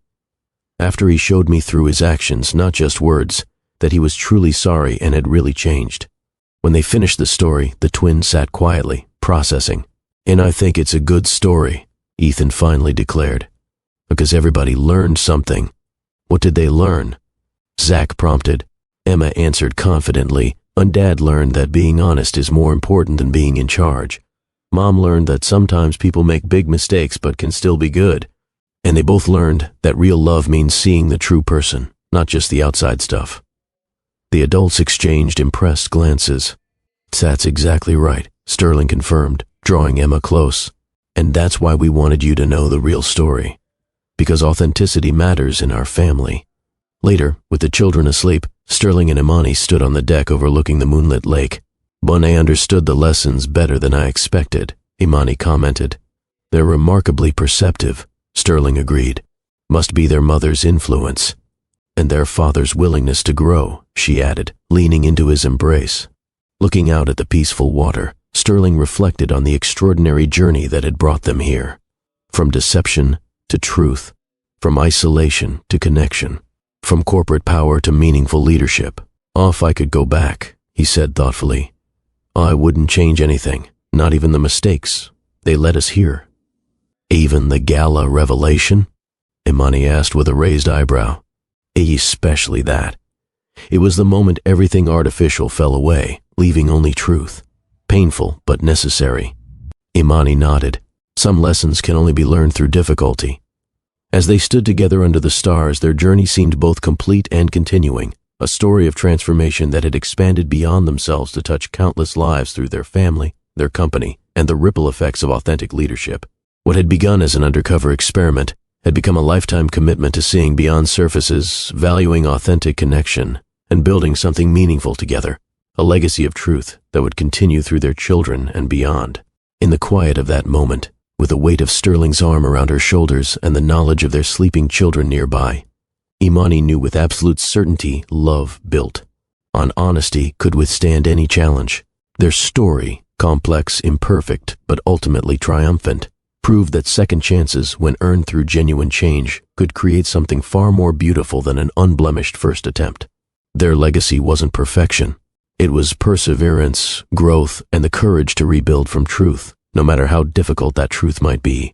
A: After he showed me through his actions, not just words, that he was truly sorry and had really changed. When they finished the story, the twins sat quietly, processing. And I think it's a good story, Ethan finally declared. Because everybody learned something. What did they learn? Zach prompted. Emma answered confidently, and Dad learned that being honest is more important than being in charge. Mom learned that sometimes people make big mistakes but can still be good. And they both learned that real love means seeing the true person, not just the outside stuff. The adults exchanged impressed glances. "That's exactly right," Sterling confirmed, drawing Emma close. "And that's why we wanted you to know the real story. Because authenticity matters in our family." Later, with the children asleep, Sterling and Imani stood on the deck overlooking the moonlit lake. "Bonet understood the lessons better than I expected," Imani commented. "They're remarkably perceptive," Sterling agreed. "Must be their mother's influence. And their father's willingness to grow," she added, leaning into his embrace. Looking out at the peaceful water, Sterling reflected on the extraordinary journey that had brought them here. From deception to truth, from isolation to connection, from corporate power to meaningful leadership. "If I could go back," he said thoughtfully, "I wouldn't change anything, not even the mistakes. They led us here." "Even the gala revelation?" Imani asked with a raised eyebrow. "Especially that. It was the moment everything artificial fell away, leaving only truth. Painful, but necessary." Imani nodded. Some lessons can only be learned through difficulty. As they stood together under the stars, their journey seemed both complete and continuing, a story of transformation that had expanded beyond themselves to touch countless lives through their family, their company, and the ripple effects of authentic leadership. What had begun as an undercover experiment had become a lifetime commitment to seeing beyond surfaces, valuing authentic connection, and building something meaningful together, a legacy of truth that would continue through their children and beyond. In the quiet of that moment, with the weight of Sterling's arm around her shoulders and the knowledge of their sleeping children nearby, Imani knew with absolute certainty love built on honesty could withstand any challenge. Their story, complex, imperfect, but ultimately triumphant, proved that second chances, when earned through genuine change, could create something far more beautiful than an unblemished first attempt. Their legacy wasn't perfection. It was perseverance, growth, and the courage to rebuild from truth, no matter how difficult that truth might be.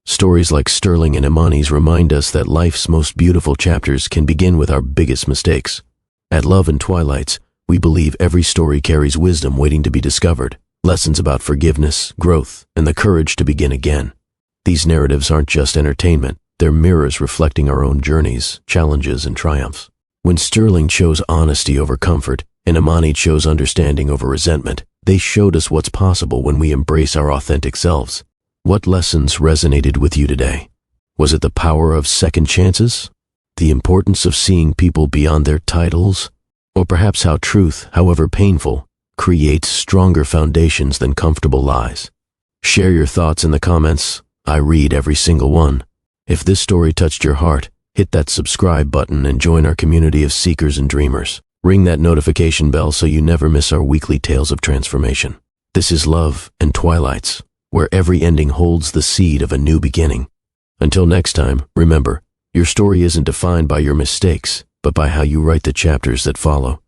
A: Stories like Sterling and Imani's remind us that life's most beautiful chapters can begin with our biggest mistakes. At Love and Twilights, we believe every story carries wisdom waiting to be discovered, lessons about forgiveness, growth, and the courage to begin again. These narratives aren't just entertainment, they're mirrors reflecting our own journeys, challenges, and triumphs. When Sterling chose honesty over comfort, and Imani chose understanding over resentment, they showed us what's possible when we embrace our authentic selves. What lessons resonated with you today? Was it the power of second chances? The importance of seeing people beyond their titles? Or perhaps how truth, however painful, creates stronger foundations than comfortable lies? Share your thoughts in the comments. I read every single one. If this story touched your heart, hit that subscribe button and join our community of seekers and dreamers. Ring that notification bell so you never miss our weekly tales of transformation. This is Love and Twilights, where every ending holds the seed of a new beginning. Until next time, remember, your story isn't defined by your mistakes, but by how you write the chapters that follow.